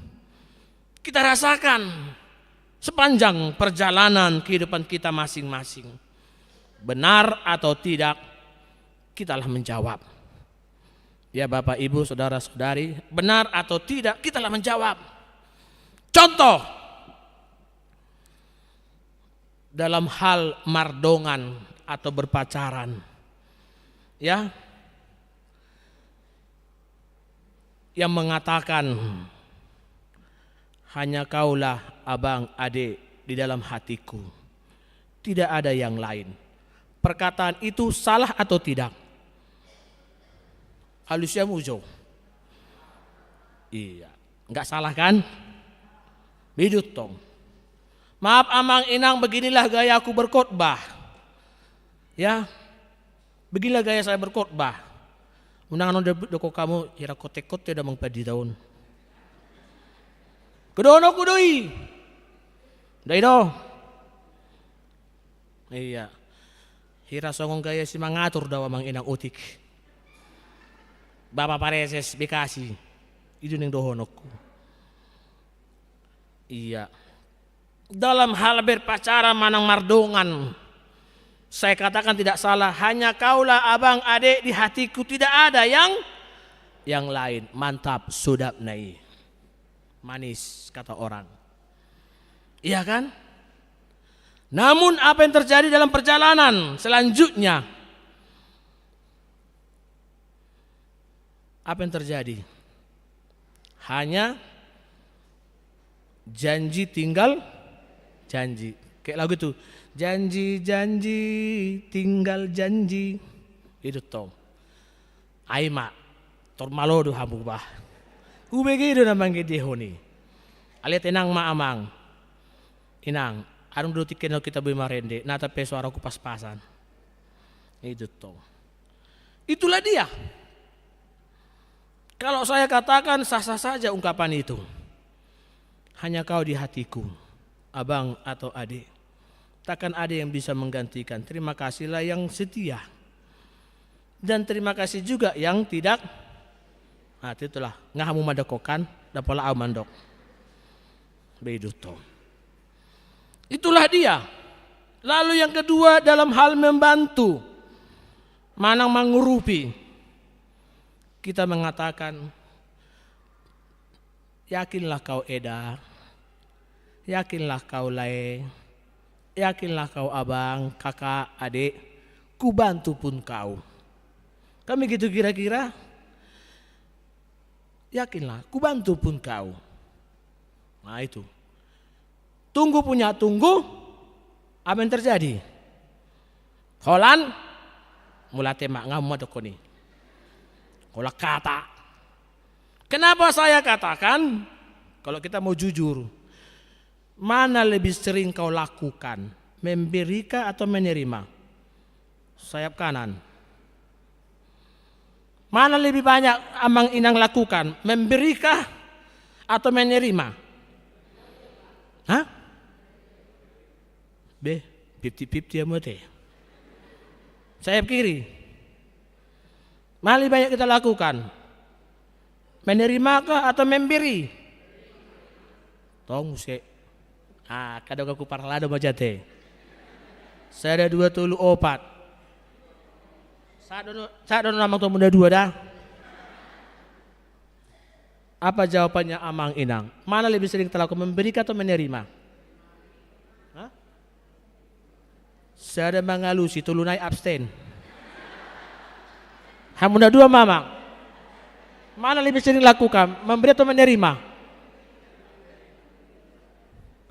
[SPEAKER 3] kita rasakan sepanjang perjalanan kehidupan kita masing-masing. Benar atau tidak, kitalah menjawab. Ya Bapak Ibu Saudara-saudari, benar atau tidak, kitalah menjawab. Contoh, dalam hal mardongan atau berpacaran, ya, yang mengatakan hanya kaulah abang adik di dalam hatiku, tidak ada yang lain. Perkataan itu salah atau tidak? Halusnya mujo. Iya, enggak salah kan? Bidut tong. Maaf amang inang, beginilah gaya aku berkhotbah. Ya, beginilah gaya saya berkhotbah. Unang doko kamu ira kote-kote udah mengpadi tahun. Kedono kudoi. Dai do. Iya. Hira songong gaya si mangatur daw amang inang utik. Bapak pareses Bekasi. Itu ning dohonokku. Iya. Dalam hal berpacaran manang mardongan, saya katakan tidak salah. Hanya kaulah abang adik di hatiku, tidak ada yang lain. Mantap, sudap nai, manis kata orang. Iya kan? Namun apa yang terjadi dalam perjalanan selanjutnya? Apa yang terjadi? Hanya janji tinggal janji. Kayak lagu itu, janji-janji tinggal janji. Itu toh. Aima tormalodo hambu bah. Ubegido namang gedehoni. Alia tenang ma amang. Inang, arung dulu tikenal kita bimarende, nata pe suara ku pas-pasan. Itu toh. Itulah dia. Kalau saya katakan sah-sah saja ungkapan itu. Hanya kau di hatiku, abang atau adik. Takkan ada yang bisa menggantikan. Terima kasihlah yang setia. Dan terima kasih juga yang tidak. Nah itulah. Ngahamu madakokan, dapola au mandok. Beduto. Itulah dia. Lalu yang kedua dalam hal membantu. Manang mengurupi. Kita mengatakan, yakinlah kau Eda. Yakinlah kau Lae. Yakinlah kau abang, kakak, adik. Ku bantu pun kau. Kami gitu kira-kira. Yakinlah, ku bantu pun kau. Nah itu. Tunggu punya tunggu. Apa yang terjadi? Holan. Mula temak ngamu adokoni. Kola kata. Kenapa saya katakan? Kalau kita mau jujur. Mana lebih sering kau lakukan? Memberikan atau menerima? Sayap kanan. Mana lebih banyak amang inang lakukan? Memberikan atau menerima? Hah? B, 50-50 ya mute. Sayap kiri. Mana lebih banyak kita lakukan? Menerimakah atau memberi? Tong se. Kadang aku parlado majate. Saya ada 234. Sadono namang to muda 2 dah. Apa jawabannya Amang Inang? Mana lebih sering terlaku, memberikan atau menerima? Hah? Saya ada mengalusi, tulunai abstain. Hamuna dua Mamang. Mana lebih sering lakukan, memberi atau menerima?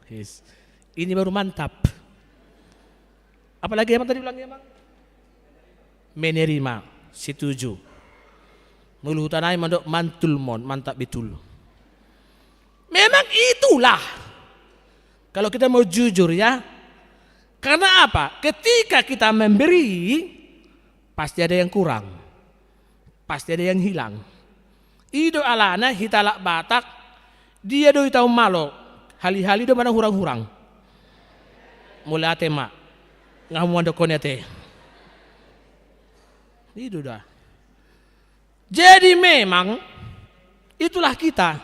[SPEAKER 3] Yes. Ini baru mantap. Apalagi yang tadi ulangnya Bang? Menerima, setuju. Muluhutanai mandok mantul mon, mantap betul. Memang itulah. Kalau kita mau jujur ya. Karena apa? Ketika kita memberi, pasti ada yang kurang. Pasti ada yang hilang. Ido alana hitalak Batak, dia doi tahu malo. Hali-hali do mana hurang-hurang. Mulai ate mak. Ngamu ando konete. Itu dah. Jadi memang itulah kita.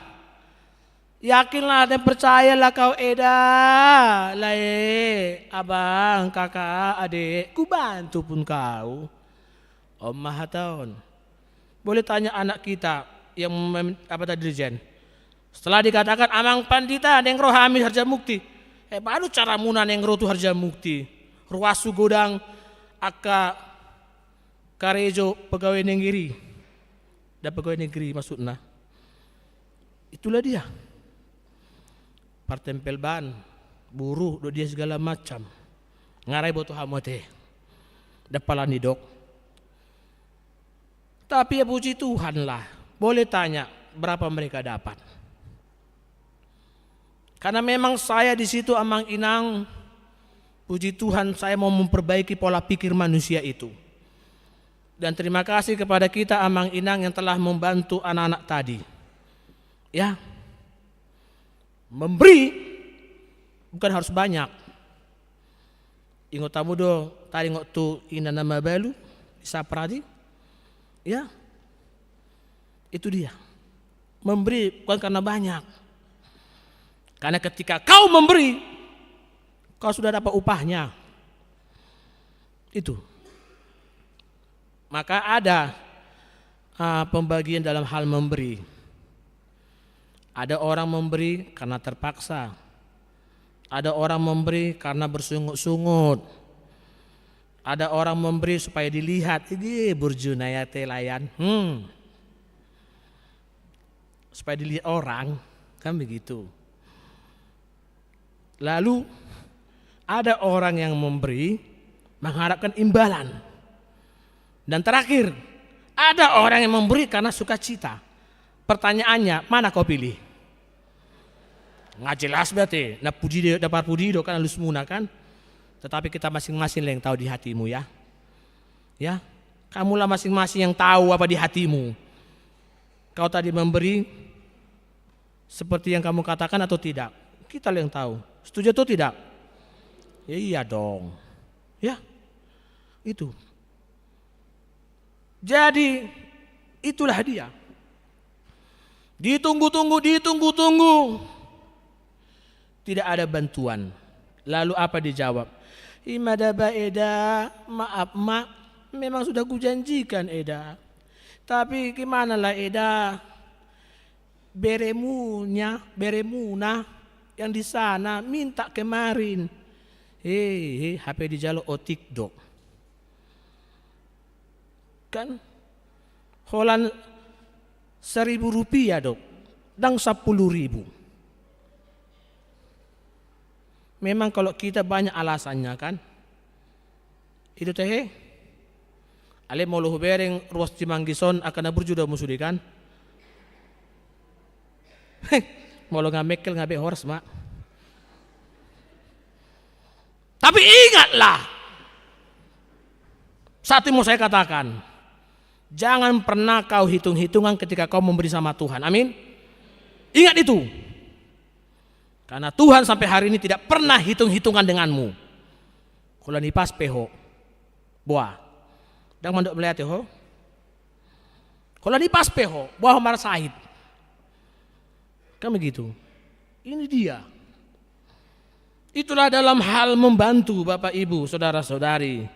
[SPEAKER 3] Yakinlah dan percayalah kau Eda, Lae, abang, kakak, adik, ku bantu pun kau. Om Maha Tahun. Boleh tanya anak kita yang apa tadi Jen? Setelah dikatakan amang pandita neng rohami harja mukti. Baru cara muna neng roh tu harja mukti. Ruasu godang aka karejo pegawai negeri. Dan pegawai negeri maksudnya. Itulah dia. Partempel ban, buruh, do dia segala macam. Ngarai boto hamote. Dapalan dok. Tapi ya puji Tuhan lah. Boleh tanya berapa mereka dapat. Karena memang saya di situ Amang Inang, puji Tuhan saya mau memperbaiki pola pikir manusia itu. Dan terima kasih kepada kita Amang Inang yang telah membantu anak-anak tadi. Ya, memberi bukan harus banyak. Ingat tamu do tadi ngot tu ina nama balu bisa pradi. Ya, itu dia. Memberi bukan karena banyak. Karena ketika kau memberi, kau sudah dapat upahnya. Itu. Maka ada pembagian dalam hal memberi. Ada orang memberi karena terpaksa. Ada orang memberi karena bersungut-sungut. Ada orang memberi supaya dilihat. Ini burjunaya telayan. Supaya dilihat orang. Kan begitu. Lalu ada orang yang memberi mengharapkan imbalan. Dan terakhir, ada orang yang memberi karena sukacita. Pertanyaannya, mana kau pilih? Nggak jelas berarti. Nah puji dapat puji do kan halus muna kan. Tetapi kita masing-masing yang tahu di hatimu ya. Ya, kamulah masing-masing yang tahu apa di hatimu. Kau tadi memberi seperti yang kamu katakan atau tidak? Kita yang tahu. Setuju atau tidak? Ya, iya dong. Ya, itu. Jadi itulah dia. Ditunggu-tunggu. Tidak ada bantuan. Lalu apa dijawab? Imadaba Eda, maaf mak, memang sudah kujanjikan Eda. Tapi gimana lah Eda? Beremuna yang di sana minta kemarin. HP dijalo otik dok. Kan holan 1.000 rupiah dok. Dan 10.000. Memang kalau kita banyak alasannya kan. Itu teh. Ale mau luhu bereng ruas Cimanggison akan berjuda musudi kan. Mau lo ngamekel ngabe horas mak. Tapi ingatlah. Satu mau saya katakan. Jangan pernah kau hitung-hitungan ketika kau memberi sama Tuhan. Amin. Ingat itu. Karena Tuhan sampai hari ini tidak pernah hitung-hitungan denganmu. Kalau nipas peho. Buah. Dan mandok melihat ho. Kalau nipas peho. Buah mar sahid. Kan begitu. Ini dia. Itulah dalam hal membantu Bapak Ibu, saudara-saudari.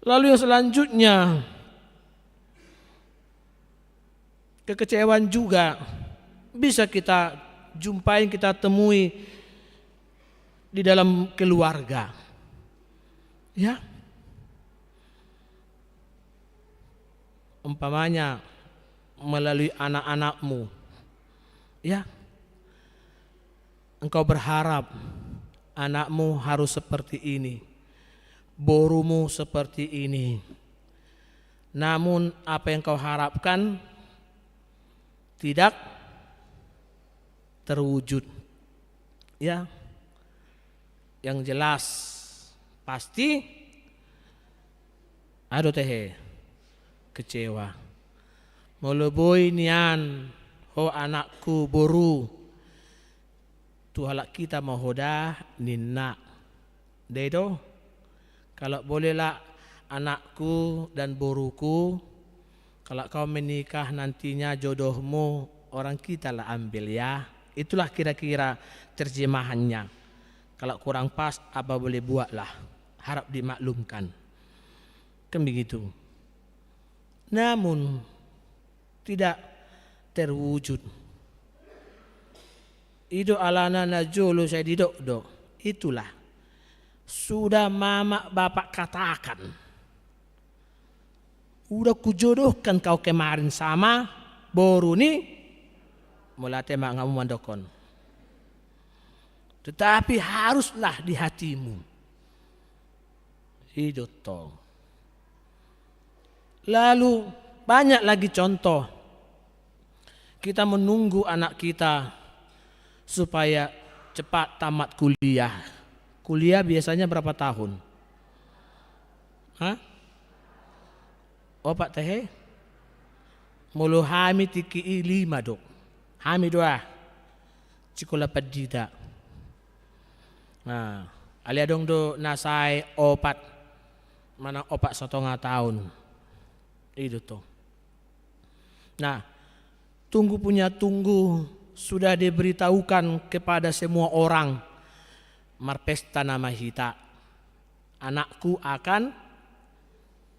[SPEAKER 3] Lalu yang selanjutnya, kekecewaan juga bisa kita jumpai, kita temui di dalam keluarga. Ya. Umpamanya melalui anak-anakmu. Ya. Engkau berharap anakmu harus seperti ini, borumu seperti ini. Namun apa yang kau harapkan tidak terwujud. Ya. Yang jelas pasti ada kecewa. Meleboi nian ho anakku boru. Tuhalak kita mahoda ninna. Dedo. Kalau bolehlah anakku dan boruku, kalau kau menikah nantinya jodohmu orang kita lah ambil ya. Itulah kira-kira terjemahannya. Kalau kurang pas apa boleh buatlah. Harap dimaklumkan. Kan begitu. Namun tidak terwujud. Itu alana najulu saya didok do. Itulah sudah mama bapak katakan. Udah kujodohkan kau kemarin sama boru nih mulai tema ngamu mandokon. Tetapi haruslah di hatimu. Itu toh. Lalu banyak lagi contoh. Kita menunggu anak kita supaya cepat tamat kuliah. Kuliah biasanya berapa tahun? Hah? Opak teh? Mulu hami tiki 5 dok. Hami 2. Cikola padida. Nah, alia dong do nasai opat. Mana opat 1,5 tahun. Itu tuh. Nah, tunggu sudah diberitahukan kepada semua orang. Marpesta nama hita. Anakku akan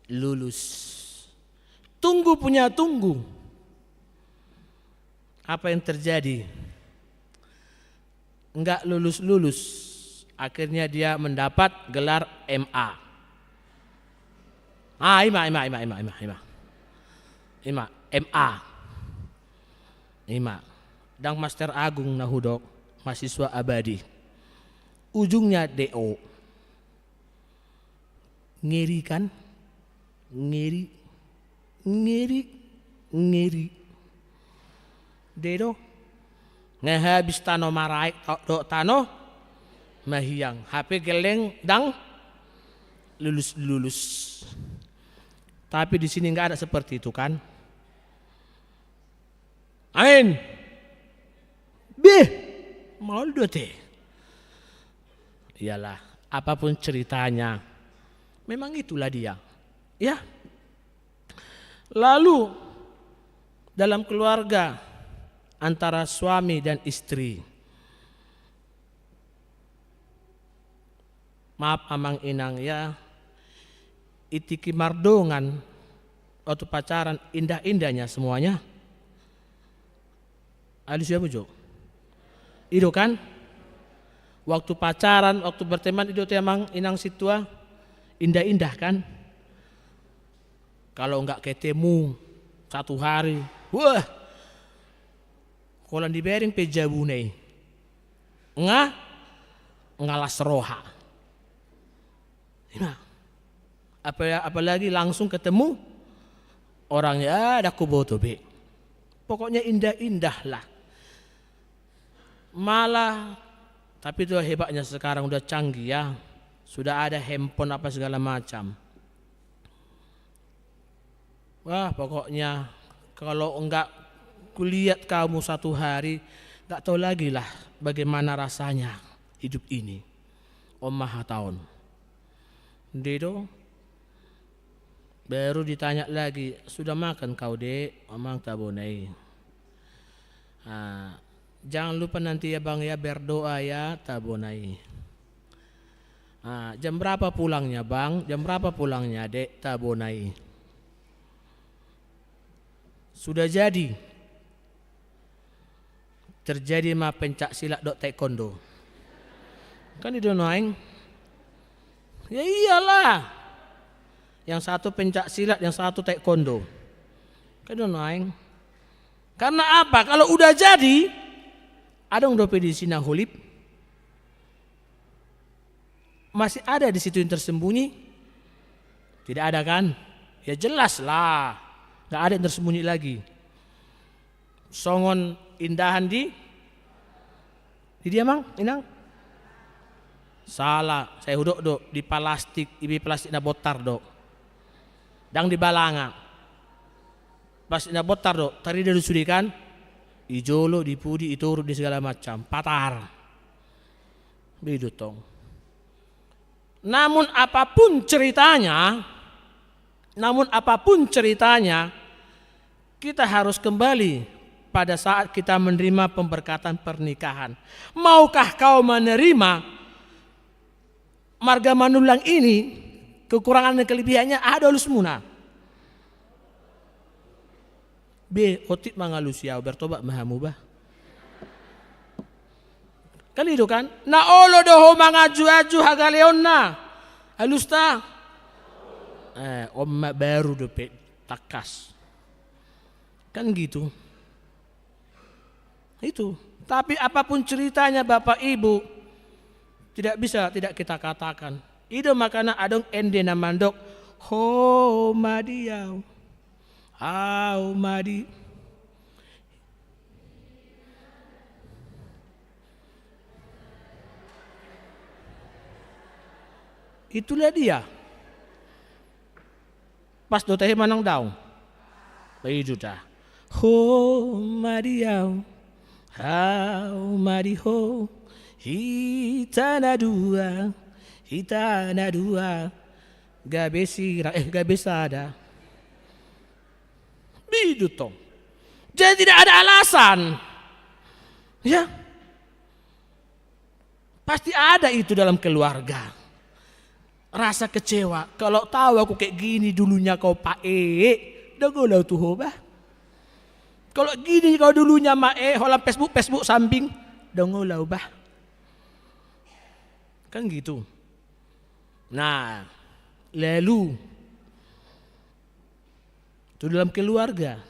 [SPEAKER 3] lulus. Tunggu. Apa yang terjadi? Enggak lulus. Akhirnya dia mendapat gelar MA. MA. Dan Master Agung nahudok mahasiswa abadi. Ujungnya DO. Ngeri kan? Ngeri. Dedo. Ngehabis tano marai do tano mahiyang. HP geleng dang lulus. Tapi di sini enggak ada seperti itu kan? Amin. Mau teh. Iyalah, apapun ceritanya, memang itulah dia. Ya. Lalu dalam keluarga antara suami dan istri, maaf amang inang ya, itiki mardongan waktu pacaran indah-indahnya semuanya. Alus ya bujo. Itu kan waktu pacaran, waktu berteman itu emang inang situa indah-indah kan. Kalau enggak ketemu 1 hari, wah, kalau dibering pejabunei, ngalas roha. Nah, apalagi langsung ketemu orangnya ada kuboto be. Pokoknya indah-indah lah. Malah, tapi itu hebatnya sekarang udah canggih ya. Sudah ada handphone apa segala macam. Wah pokoknya kalau enggak kulihat kamu 1 hari, enggak tahu lagi lah bagaimana rasanya hidup ini. Om Maha tahun. Dedo baru ditanya lagi, sudah makan kau dek? Omang tabonai. Jangan lupa nanti ya bang ya berdoa ya tabonai. Jam berapa pulangnya bang? Jam berapa pulangnya dek tabonai? Sudah jadi. terjadi mah pencak silat dok taekwondo. Kan itu naing. Ya iyalah. Yang satu pencak silat, yang satu taekwondo. Kan itu naing. Karena apa? Kalau udah jadi, ada yang dope di sini hulip. Masih ada di situ yang tersembunyi? Tidak ada kan? Ya jelas lah. Gak ada yang tersembunyi lagi. Songon indahan di dia mang inang salah saya hudok dok di plastik ibi plastik na botar dok dang di balanga plastik na botar dok tadi dari sudikan ijolo dipudi ituru di segala macam patar begitu tong. Namun apapun ceritanya kita harus kembali pada saat kita menerima pemberkatan pernikahan. Maukah kau menerima marga manulang ini? Kekurangan dan kelebihannya ada oleh semua. B. Otik mangalusia bertobat mahamubah. Kan itu kan? Na olo doho mangaju-aju hagaleonna. Alusta. Omma baru dope takas. Kan gitu. Itu. Tapi apapun ceritanya Bapak Ibu tidak kita katakan. Itu makanya adong ende namandok ho madiau. Au madi. Itulah dia. Pas do teh manang daun. Itu dah. Ho madiau. Au mariho hitana dua gabesada bidu tong. Jadi tidak ada alasan ya pasti ada itu dalam keluarga rasa kecewa kalau tahu aku kayak gini dulunya kau dah golau tuh bah. Kalau gini kau dulunya holam Facebook samping dongolau bah. Kan gitu. Nah, lalu itu dalam keluarga,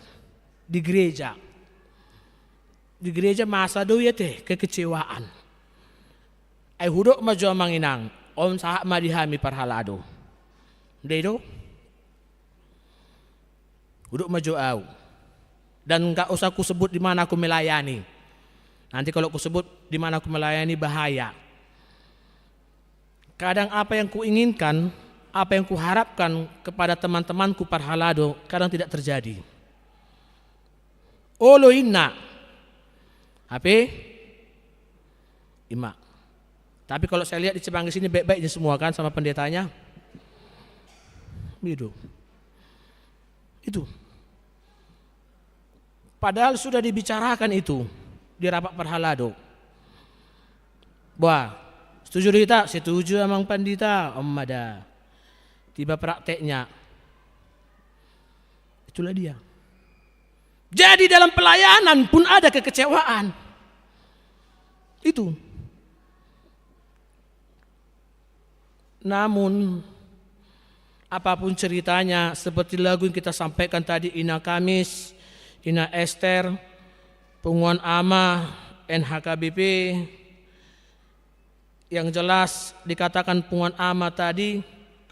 [SPEAKER 3] di gereja. Di gereja masa do ya teh kekecewaan. Ai hudok maju manginang, om sahak madihami parhalado. Dedo. Hudok maju au. Dan enggak usah ku sebut di mana aku melayani. Nanti kalau ku sebut di mana aku melayani bahaya. Kadang apa yang ku inginkan, apa yang ku harapkan kepada teman-temanku parhalado kadang tidak terjadi. Olo inna. Apa? Ima. Tapi kalau saya lihat di Cimanggis ini baik-baiknya semua kan sama pendetanya. Itu. Padahal sudah dibicarakan itu di rapat parhalado. Wah, setuju kita? Setuju emang pandita, Om Mada. Tiba prakteknya. Itulah dia. Jadi dalam pelayanan pun ada kekecewaan. Itu. Namun apapun ceritanya seperti lagu yang kita sampaikan tadi Ina Kamis, Ina Esther, Punguan Ama, NHKBP, yang jelas dikatakan Punguan Ama tadi,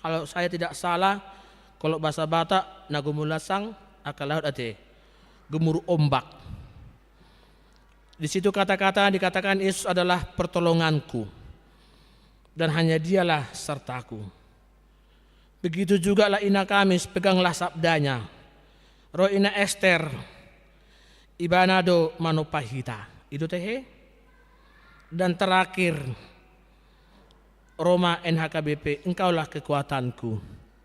[SPEAKER 3] kalau saya tidak salah, kalau bahasa Batak, nagumulasang akal laut ate, gemuruh ombak. Di situ kata-kata dikatakan Yesus adalah pertolonganku dan hanya Dialah sertaku. Begitu juga lah Ina Kamis, peganglah sabdanya. Roh Ina Esther, Ibanado manopahita. Itu teh. Dan terakhir Roma NHKBP, engkaulah kekuatanku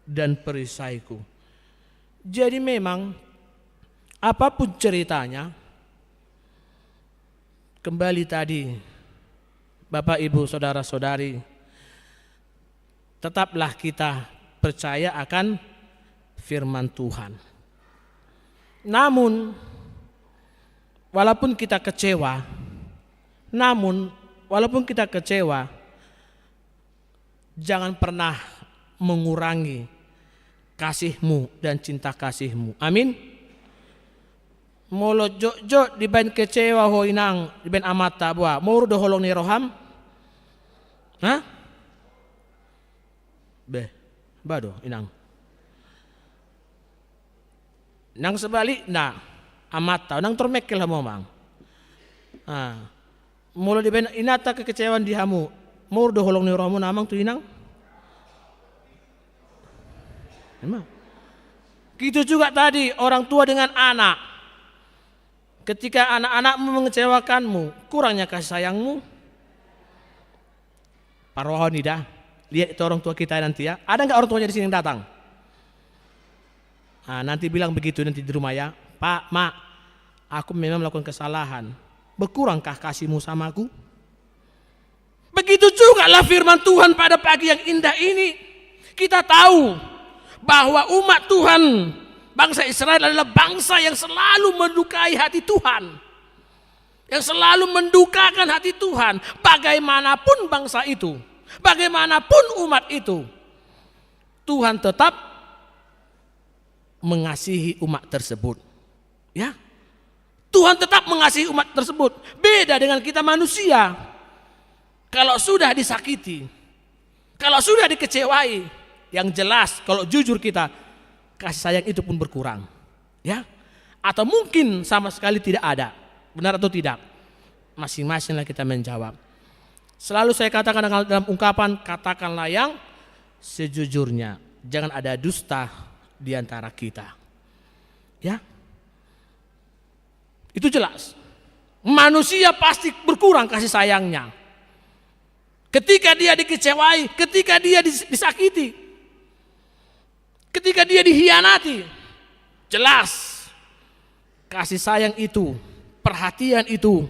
[SPEAKER 3] dan perisaiku. Jadi memang apapun ceritanya, kembali tadi Bapak Ibu Saudara-saudari, tetaplah kita percaya akan firman Tuhan. Namun walaupun kita kecewa, Namun walaupun kita kecewa, jangan pernah mengurangi kasihmu dan cinta kasihmu. Amin. Molo jok di ben kecewa ho inang di ben amata bua mau do holong ni roham. Hah? Bado inang. Nang sebalik amata nang tormekel mo mang. Molo di ben inata kekecewaan di hamu. Mau do holong ni roham namang tu inang. Emang. Gitu juga tadi orang tua dengan anak. Ketika anak-anakmu mengecewakanmu, kurangnya kasih sayangmu. Parwahon dah. Lihat itu orang tua kita nanti ya. Ada nggak orang tuanya di sini yang datang? Nanti bilang begitu nanti di rumah ya. Pak, Mak, aku memang melakukan kesalahan. Berkurangkah kasihmu sama aku? Begitu juga lah firman Tuhan pada pagi yang indah ini. Kita tahu bahwa umat Tuhan, bangsa Israel adalah bangsa yang selalu mendukai hati Tuhan. Yang selalu mendukakan hati Tuhan. Bagaimanapun bangsa itu, bagaimanapun umat itu, Tuhan tetap mengasihi umat tersebut. Ya, Tuhan tetap mengasihi umat tersebut. Beda dengan kita manusia. Kalau sudah disakiti, kalau sudah dikecewai, yang jelas kalau jujur kita, kasih sayang itu pun berkurang. Ya, atau mungkin sama sekali tidak ada. Benar atau tidak? Masing-masinglah kita menjawab. Selalu saya katakan dalam ungkapan, katakanlah yang sejujurnya. Jangan ada dusta di antara kita. Ya, itu jelas. Manusia pasti berkurang kasih sayangnya. Ketika dia dikecewai, ketika dia disakiti, ketika dia dihianati, jelas kasih sayang itu, perhatian itu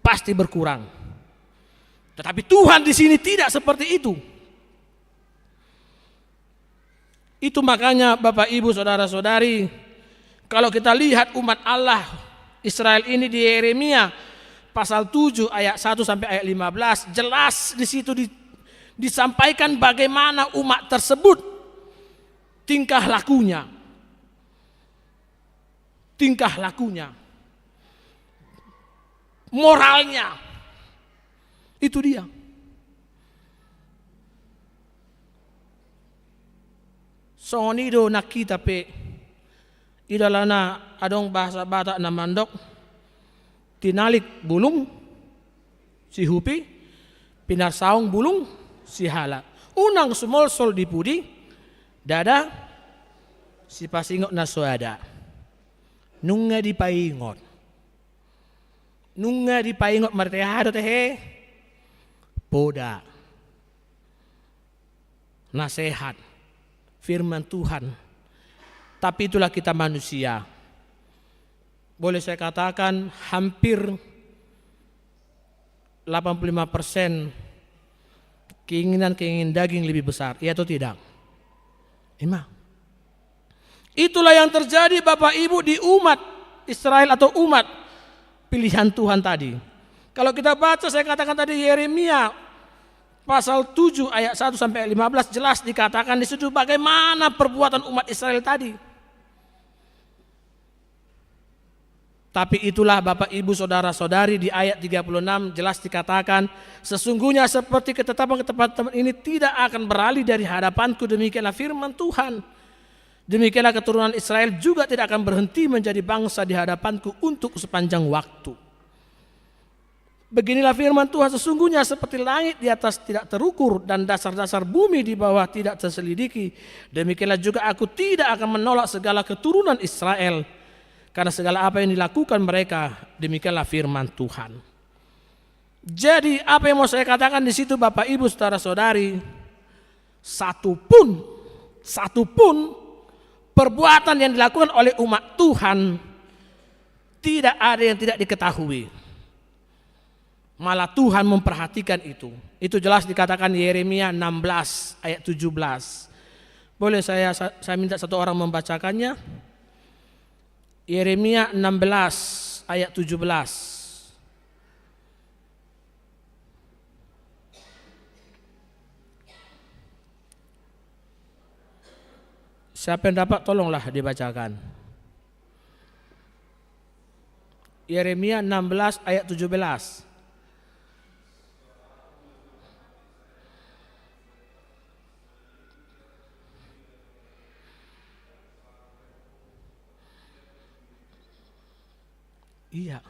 [SPEAKER 3] pasti berkurang. Tetapi Tuhan di sini tidak seperti itu. Itu makanya Bapak Ibu saudara-saudari, kalau kita lihat umat Allah Israel ini di Yeremia pasal 7 ayat 1 sampai ayat 15, jelas di situ disampaikan bagaimana umat tersebut tingkah lakunya. Tingkah lakunya. Moralnya. Itu dia. Sonido nakita pe idalana adong bahasa Batak na mandok tinalik bulung si hupi, pinarsaong bulung si hala. Unang sumolsol di pudi, dada si pasingot na suada. Nunga di paingot. Nunga di paingot martehado tehe. Poda. Nasihat. Firman Tuhan. Tapi itulah kita manusia. Boleh saya katakan hampir 85% keinginan daging lebih besar, iya atau tidak? Emang. Itulah yang terjadi Bapak Ibu di umat Israel atau umat pilihan Tuhan tadi. Kalau kita baca, saya katakan tadi Yeremia pasal 7 ayat 1 sampai 15 jelas dikatakan di situ bagaimana perbuatan umat Israel tadi. Tapi itulah Bapak Ibu saudara-saudari di ayat 36 jelas dikatakan, sesungguhnya seperti ketetapan-ketetapan ini tidak akan beralih dari hadapanku, demikianlah firman Tuhan. Demikianlah keturunan Israel juga tidak akan berhenti menjadi bangsa di hadapanku untuk sepanjang waktu. Beginilah firman Tuhan, sesungguhnya seperti langit di atas tidak terukur dan dasar-dasar bumi di bawah tidak terselidiki, demikianlah juga aku tidak akan menolak segala keturunan Israel. Karena segala apa yang dilakukan mereka, demikianlah firman Tuhan. Jadi apa yang mau saya katakan di situ Bapak Ibu saudara-saudari, satu pun perbuatan yang dilakukan oleh umat Tuhan tidak ada yang tidak diketahui. Malah Tuhan memperhatikan itu. Itu jelas dikatakan di Yeremia 16 ayat 17. Boleh saya minta satu orang membacakannya? Yeremia 16 ayat 17. Siapa yang dapat tolonglah dibacakan. Yeremia 16 ayat 17. Iya.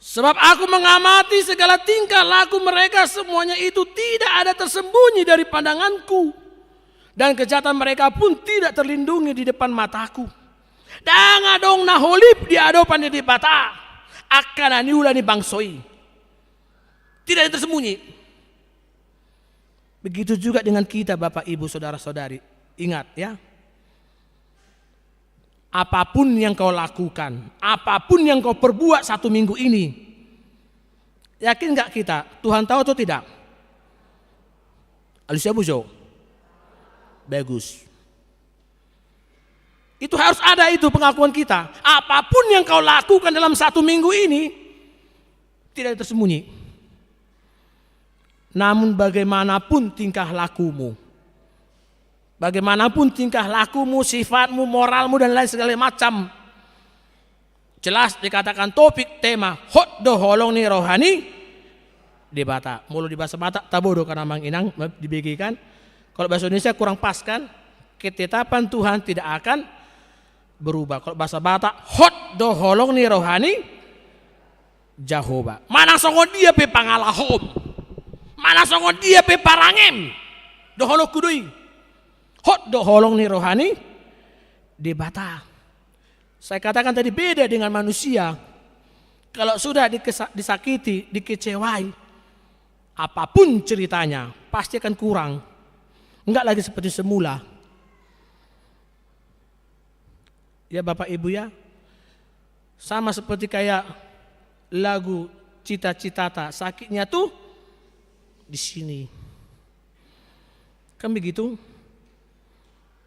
[SPEAKER 3] Sebab aku mengamati segala tingkah laku mereka, semuanya itu tidak ada tersembunyi dari pandanganku. Dan kejahatan mereka pun tidak terlindungi di depan mataku. Dan adong naholip di adopan di bata. Akan aniula ni bangsoi. Tidak ada tersembunyi. Begitu juga dengan kita Bapak Ibu Saudara-saudari. Ingat ya. Apapun yang kau lakukan, apapun yang kau perbuat 1 minggu ini, yakin gak kita? Tuhan tahu atau tidak? Alicia Bujo, bagus. Itu harus ada itu pengakuan kita. Apapun yang kau lakukan dalam 1 minggu ini, tidak tersembunyi. Namun bagaimanapun tingkah lakumu, bagaimanapun tingkah lakumu, sifatmu, moralmu dan lain segala macam, jelas dikatakan topik tema hot do holong ni rohani di Batak. Mulu di bahasa Batak tabodo karena Mang Inang dibagikan. Kalau bahasa Indonesia kurang pas kan? Ketetapan Tuhan tidak akan berubah. Kalau bahasa Batak hot do holong ni rohani Jehovah. Mana songo dia pe pangalahom, mana songo dia pe parangem do holong kudui. Hot do holong ni rohani di Bata. Saya katakan tadi beda dengan manusia. Kalau sudah disakiti, dikecewai, apapun ceritanya pasti akan kurang. Enggak lagi seperti semula. Ya Bapak Ibu ya. Sama seperti kayak lagu Cita-Citata, sakitnya tuh di sini. Kan begitu?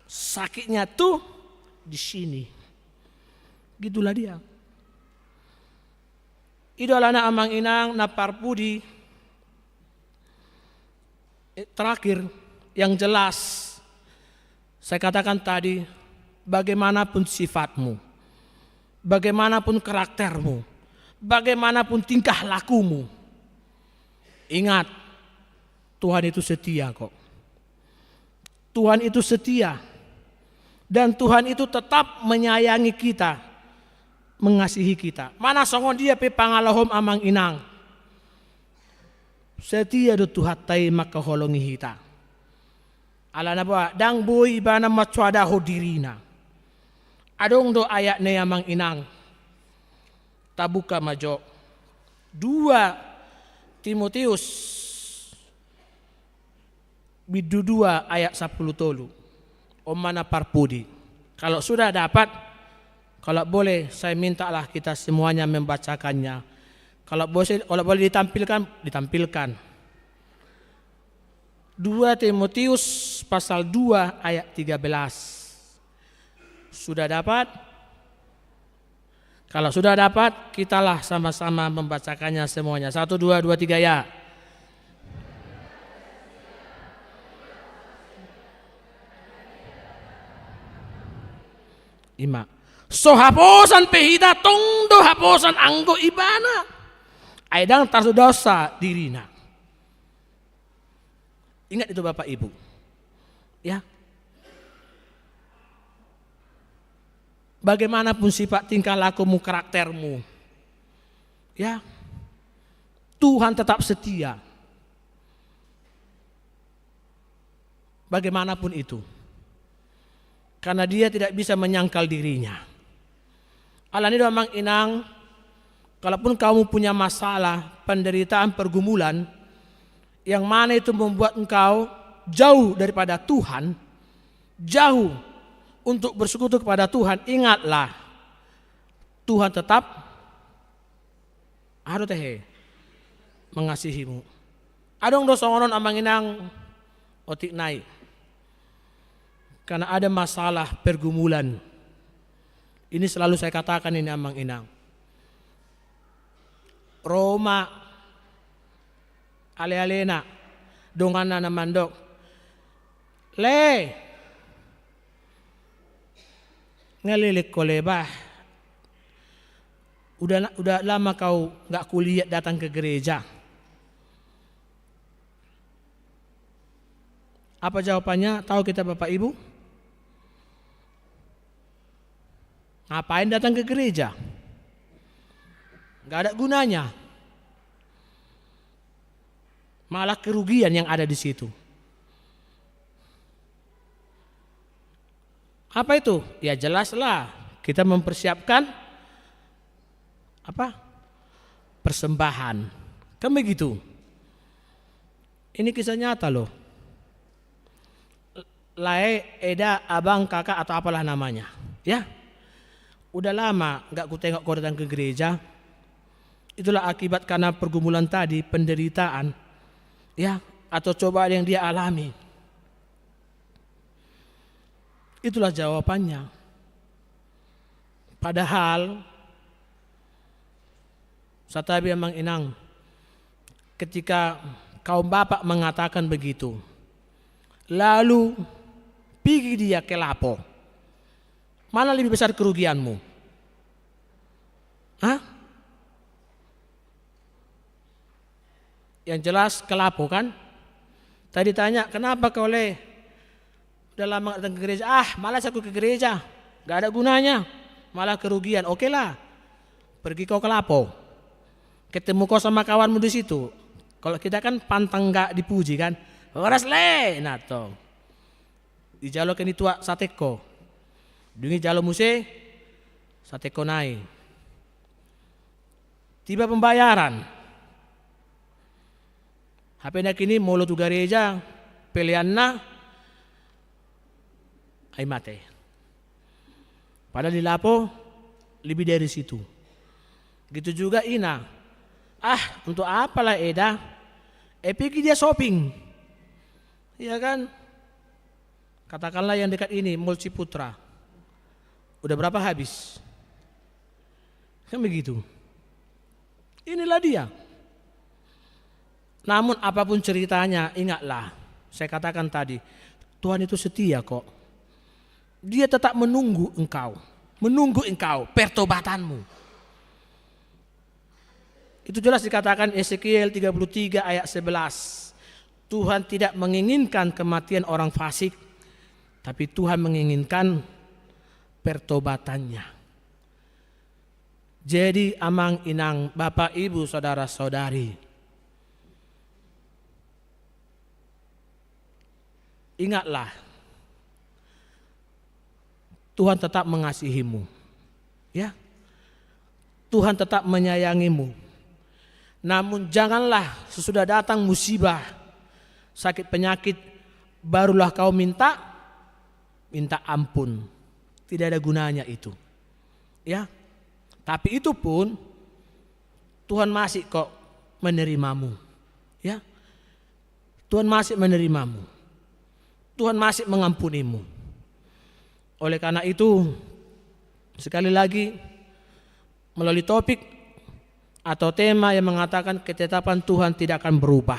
[SPEAKER 3] Sakitnya tuh di sini. Gitulah dia. Idolana Amang Inang na parpudi. Terakhir yang jelas saya katakan tadi, bagaimanapun sifatmu, bagaimanapun karaktermu, bagaimanapun tingkah lakumu, ingat Tuhan itu setia kok. Tuhan itu setia. Dan Tuhan itu tetap menyayangi kita, mengasihi kita. Mana songon dia pe pangalahom Amang Inang. Setia do Tuhan tai maka holongi hita. Ala na ba dang boy ibana macwada hodirina. Adong do ayat ne Amang Inang. Tabuka majo. 2 Timotius bidu 2 ayat 10 tolu. Omana parpudi. Kalau sudah dapat, kalau boleh saya mintalah kita semuanya membacakannya. Kalau boleh ditampilkan. 2 Timotius pasal 2 ayat 13. Sudah dapat? Kalau sudah dapat, kitalah sama-sama membacakannya semuanya. 1, 2, 3 ya. Ima. So haposan pehita tongdo haposan anggo ibana. Aidang tarsu dosa dirina. Ingat itu Bapak Ibu. Ya. Bagaimanapun sifat tingkah lakumu, karaktermu. Ya. Tuhan tetap setia. Bagaimanapun itu. Karena dia tidak bisa menyangkal dirinya. Alani do Amang Inang, kalaupun kamu punya masalah, penderitaan, pergumulan, yang mana itu membuat engkau jauh daripada Tuhan, jauh untuk bersekutu kepada Tuhan, ingatlah, Tuhan tetap harus mengasihimu. Adong do songonon Amang Inang otik naik. Karena ada masalah pergumulan. Ini selalu saya katakan ini Amang Inang. Roma ale-alena dongana na mandok Le, ngelilik kolebah. Udah lama kau nggak kuliah datang ke gereja. Apa jawabannya? Tahu kita Bapak Ibu? Ngapain datang ke gereja? Nggak ada gunanya. Malah kerugian yang ada di situ. Apa itu? Ya jelaslah, kita mempersiapkan apa? Persembahan. Kan begitu. Ini kisah nyata loh. Lae, Eda, abang, kakak atau apalah namanya. Ya. Udah lama nggak ku tengok kau datang ke gereja. Itulah akibat karena pergumulan tadi, penderitaan. Ya, atau cobaan yang dia alami. Itulah jawabannya. Padahal Satabi Amang Inang, ketika kaum bapak mengatakan begitu, lalu pergi dia ke lapo, mana lebih besar kerugianmu? Hah? Yang jelas ke lapo kan? Tadi tanya, kenapa kau udah lama gak datang ke gereja? Malas aku ke gereja, gak ada gunanya, malah kerugian. Oke lah, pergi kau ke lapo, ketemu kau sama kawanmu di situ. Kalau kita kan pantang gak dipuji kan, horas le, nato. Di jalo kini tua sateko, dungi jalo muse, sateko naik. Tiba pembayaran, HP nak kini molo tu gereja, pilihan na. Ay mate. Padahal di lapo lebih dari situ. Gitu juga Ina. Untuk apalah Eda? Pergi dia shopping. Iya kan? Katakanlah yang dekat ini Mall Ciputra. Udah berapa habis? Kan begitu. Inilah dia. Namun apapun ceritanya, ingatlah. Saya katakan tadi, Tuhan itu setia kok. Dia tetap menunggu engkau pertobatanmu. Itu jelas dikatakan Ezekiel 33 ayat 11. Tuhan tidak menginginkan kematian orang fasik, tapi Tuhan menginginkan pertobatannya. Jadi Amang Inang, Bapak Ibu, Saudara-saudari, ingatlah, Tuhan tetap mengasihimu. Ya. Tuhan tetap menyayangimu. Namun janganlah sesudah datang musibah, sakit penyakit, barulah kau minta ampun. Tidak ada gunanya itu. Ya. Tapi itu pun Tuhan masih kok menerimamu. Ya. Tuhan masih menerimamu. Tuhan masih mengampunimu. Oleh karena itu, sekali lagi melalui topik atau tema yang mengatakan ketetapan Tuhan tidak akan berubah.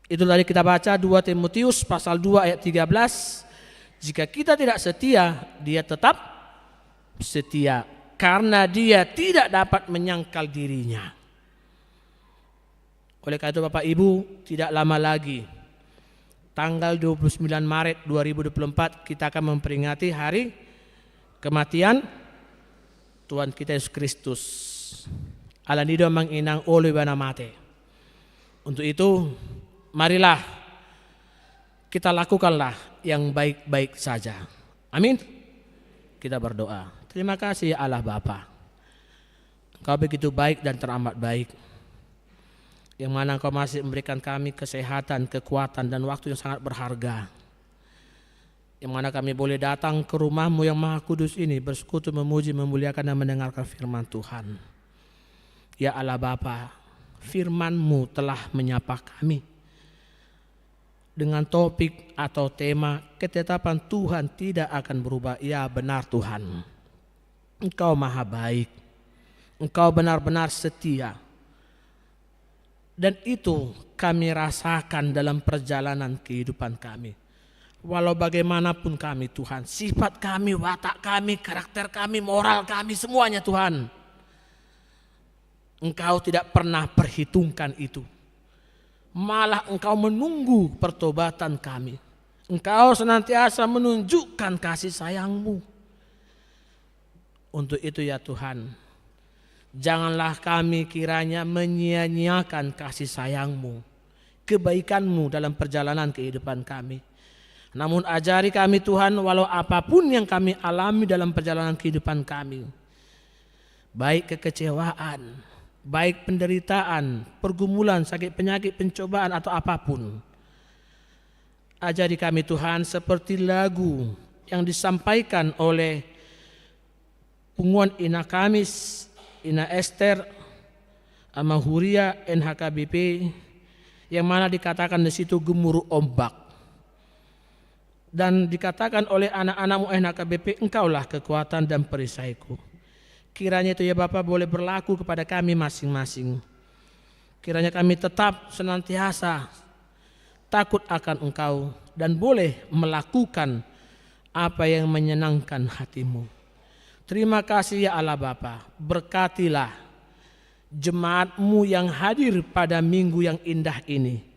[SPEAKER 3] Itu tadi kita baca 2 Timotius pasal 2 ayat 13. Jika kita tidak setia, dia tetap setia karena dia tidak dapat menyangkal dirinya. Oleh karena itu Bapak Ibu, tidak lama lagi tanggal 29 Maret 2024 kita akan memperingati hari kematian Tuhan kita Yesus Kristus. Alanido Amang Inang oleh bana mate. Untuk itu marilah kita lakukanlah yang baik-baik saja. Amin. Kita berdoa. Terima kasih ya Allah Bapa. Engkau begitu baik dan teramat baik. Yang mana Engkau masih memberikan kami kesehatan, kekuatan dan waktu yang sangat berharga. Yang mana kami boleh datang ke rumah-Mu yang Maha Kudus ini, bersekutu, memuji, memuliakan dan mendengarkan firman Tuhan. Ya Allah Bapa, firman-Mu telah menyapa kami dengan topik atau tema ketetapan Tuhan tidak akan berubah. Ya benar Tuhan, Engkau Maha baik, Engkau benar-benar setia. Dan itu kami rasakan dalam perjalanan kehidupan kami. Walau bagaimanapun kami Tuhan, sifat kami, watak kami, karakter kami, moral kami, semuanya Tuhan, Engkau tidak pernah perhitungkan itu. Malah Engkau menunggu pertobatan kami. Engkau senantiasa menunjukkan kasih sayang-Mu. Untuk itu ya Tuhan, janganlah kami kiranya menyia-nyiakan kasih sayang-Mu, kebaikan-Mu dalam perjalanan kehidupan kami. Namun ajari kami Tuhan, walau apapun yang kami alami dalam perjalanan kehidupan kami, baik kekecewaan, baik penderitaan, pergumulan, sakit penyakit, pencobaan atau apapun, ajari kami Tuhan seperti lagu yang disampaikan oleh Punguan Ina Kamis, Ina Esther, Ama Huria, NHKBP, yang mana dikatakan di situ gemuruh ombak. Dan dikatakan oleh anak-anak-Mu NHKBP, Engkaulah kekuatan dan perisaiku. Kiranya itu ya Bapa boleh berlaku kepada kami masing-masing. Kiranya kami tetap senantiasa takut akan Engkau dan boleh melakukan apa yang menyenangkan hati-Mu. Terima kasih ya Allah Bapa, berkatilah jemaat-Mu yang hadir pada minggu yang indah ini.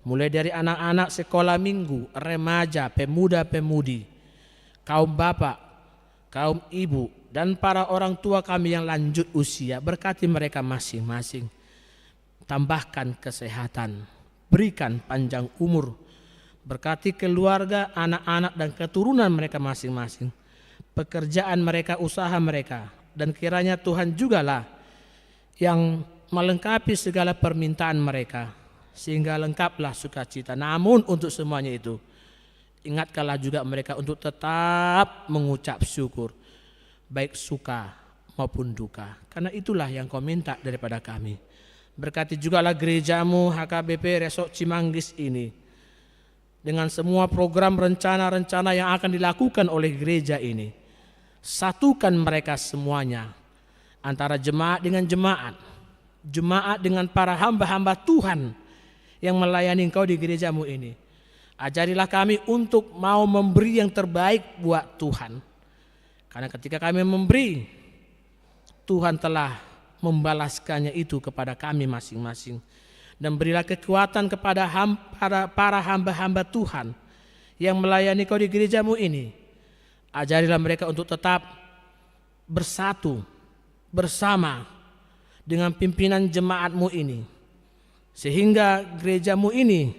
[SPEAKER 3] Mulai dari anak-anak sekolah minggu, remaja, pemuda-pemudi, kaum bapak, kaum ibu, dan para orang tua kami yang lanjut usia. Berkati mereka masing-masing. Tambahkan kesehatan, berikan panjang umur. Berkati keluarga, anak-anak dan keturunan mereka masing-masing. Pekerjaan mereka, usaha mereka. Dan kiranya Tuhan jugalah yang melengkapi segala permintaan mereka, sehingga lengkaplah sukacita. Namun untuk semuanya itu, ingatkanlah juga mereka untuk tetap mengucap syukur, baik suka maupun duka. Karena itulah yang Kau minta daripada kami. Berkati jugalah gereja-Mu HKBP Resok Cimanggis ini, dengan semua program rencana-rencana yang akan dilakukan oleh gereja ini. Satukan mereka semuanya, antara jemaat dengan jemaat, jemaat dengan para hamba-hamba Tuhan yang melayani Engkau di gereja-Mu ini. Ajarilah kami untuk mau memberi yang terbaik buat Tuhan. Karena ketika kami memberi, Tuhan telah membalaskannya itu kepada kami masing-masing. Dan berilah kekuatan kepada para hamba-hamba Tuhan yang melayani Kau di gereja-Mu ini. Ajarilah mereka untuk tetap bersatu, bersama dengan pimpinan jemaat-Mu ini, sehingga gereja-Mu ini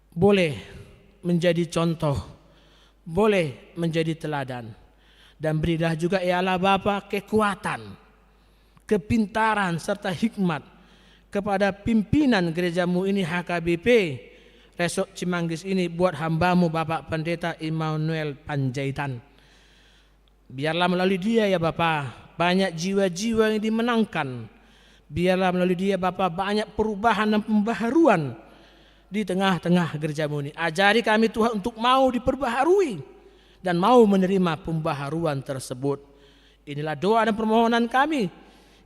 [SPEAKER 3] boleh menjadi contoh, boleh menjadi teladan. Dan berilah juga ya Allah Bapa kekuatan, kepintaran serta hikmat kepada pimpinan gereja-Mu ini HKBP Resok Cimanggis ini, buat hamba-Mu Bapak Pendeta Immanuel Panjaitan. Biarlah melalui dia ya Bapa banyak jiwa-jiwa yang dimenangkan. Biarlah melalui dia Bapa banyak perubahan dan pembaharuan di tengah-tengah gereja-Mu ini. Ajari kami Tuhan untuk mau diperbaharui dan mau menerima pembaharuan tersebut. Inilah doa dan permohonan kami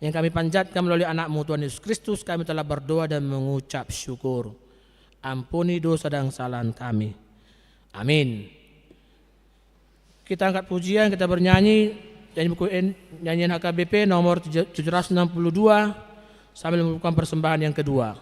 [SPEAKER 3] yang kami panjatkan melalui anak-Mu Tuhan Yesus Kristus. Kami telah berdoa dan mengucap syukur. Ampuni dosa dan kesalahan kami. Amin. Kita angkat pujian, kita bernyanyi nyanyian HKBP nomor 762 sambil membuka persembahan yang kedua.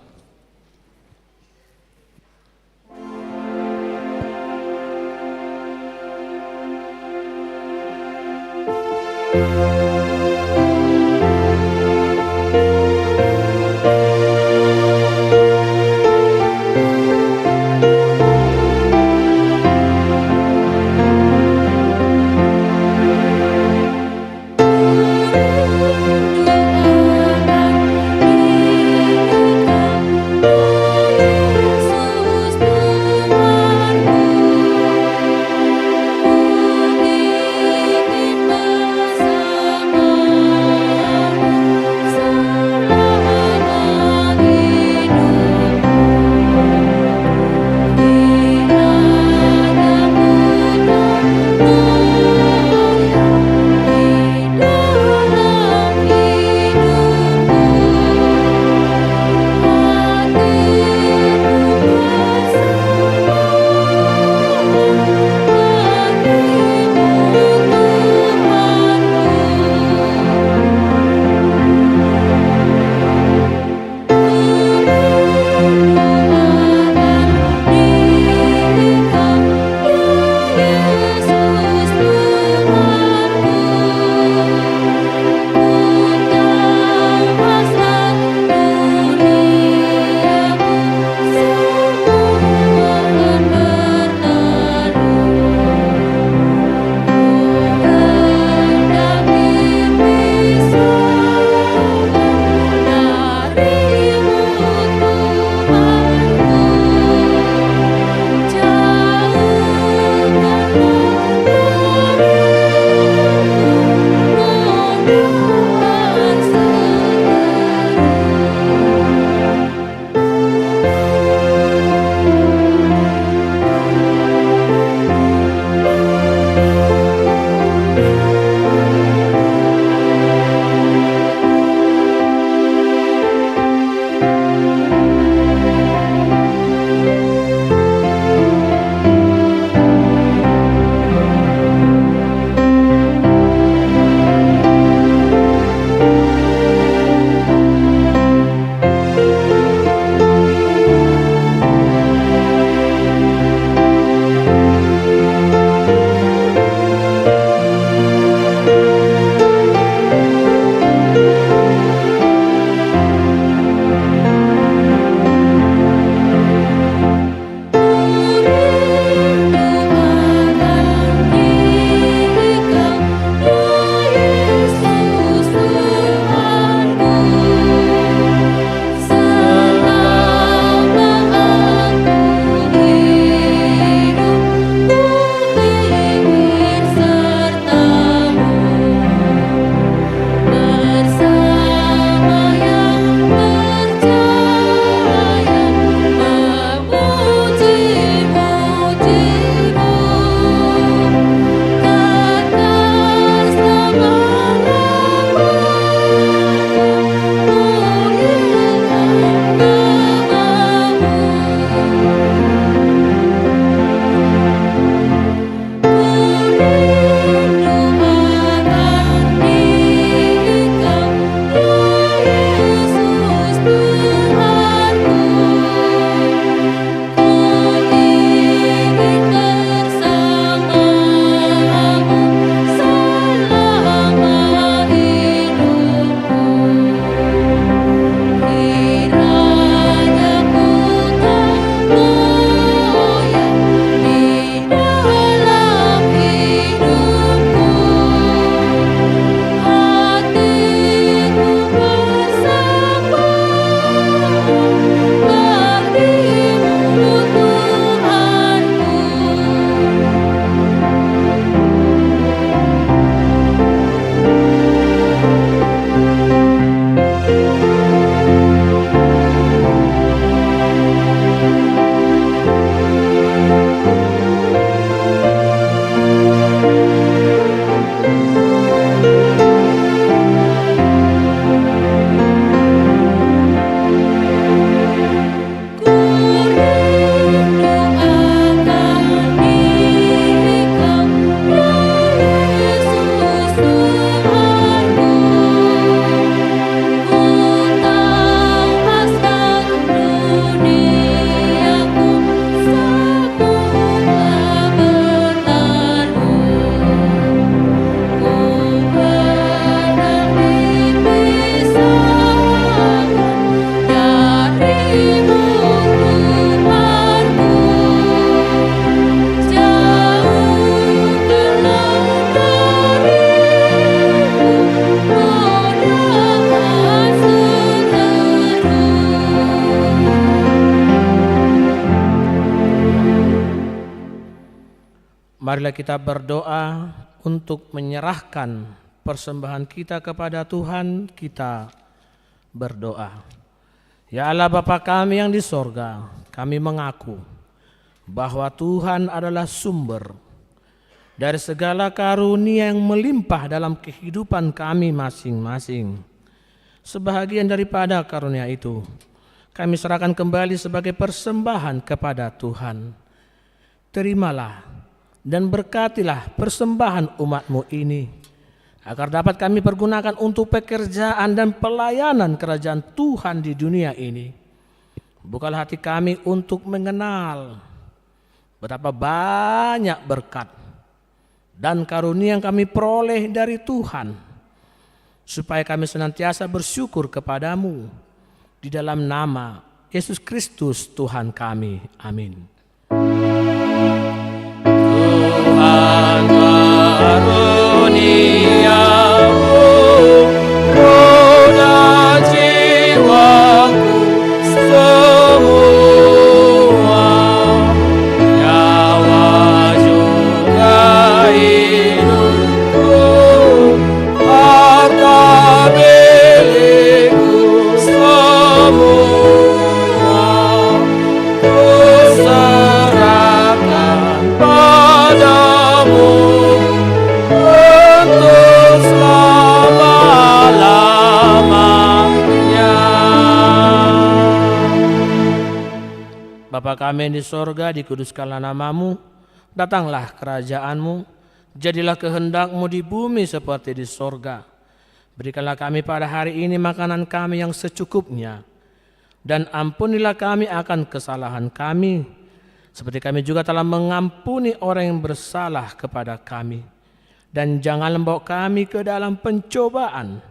[SPEAKER 3] marilah kita berdoa untuk menyerahkan persembahan kita kepada Tuhan. Kita berdoa. Ya Allah Bapa kami yang di sorga, kami mengaku bahwa Tuhan adalah sumber dari segala karunia yang melimpah dalam kehidupan kami masing-masing. Sebahagian daripada karunia itu kami serahkan kembali sebagai persembahan kepada Tuhan. Terimalah dan berkatilah persembahan umat-Mu ini, agar dapat kami pergunakan untuk pekerjaan dan pelayanan kerajaan Tuhan di dunia ini. Bukalah hati kami untuk mengenal betapa banyak berkat dan karunia yang kami peroleh dari Tuhan, supaya kami senantiasa bersyukur kepadamu di dalam nama Yesus Kristus Tuhan kami. Amin. Tuhan karuniamu roda jiwaku semua, nyawa juga hidupku, harta milikku semua, kuserahkan padamu untuk selama-lamanya. Bapa kami yang di sorga, dikuduskanlah namamu, datanglah kerajaanmu, jadilah kehendak-Mu di bumi seperti di sorga. Berikanlah kami pada hari ini makanan kami yang secukupnya, dan ampunilah kami akan kesalahan kami, seperti kami juga telah mengampuni orang yang bersalah kepada kami. Dan jangan membawa kami ke dalam pencobaan,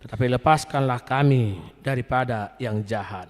[SPEAKER 3] tetapi lepaskanlah kami daripada yang jahat.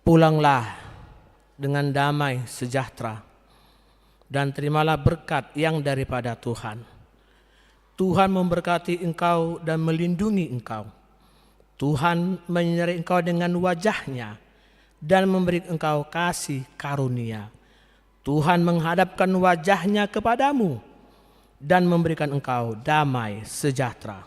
[SPEAKER 3] Pulanglah dengan damai sejahtera dan terimalah berkat yang daripada Tuhan. Tuhan memberkati engkau dan melindungi engkau. Tuhan menyertai engkau dengan wajah-Nya dan memberi engkau kasih karunia. Tuhan menghadapkan wajah-Nya kepadamu dan memberikan engkau damai sejahtera.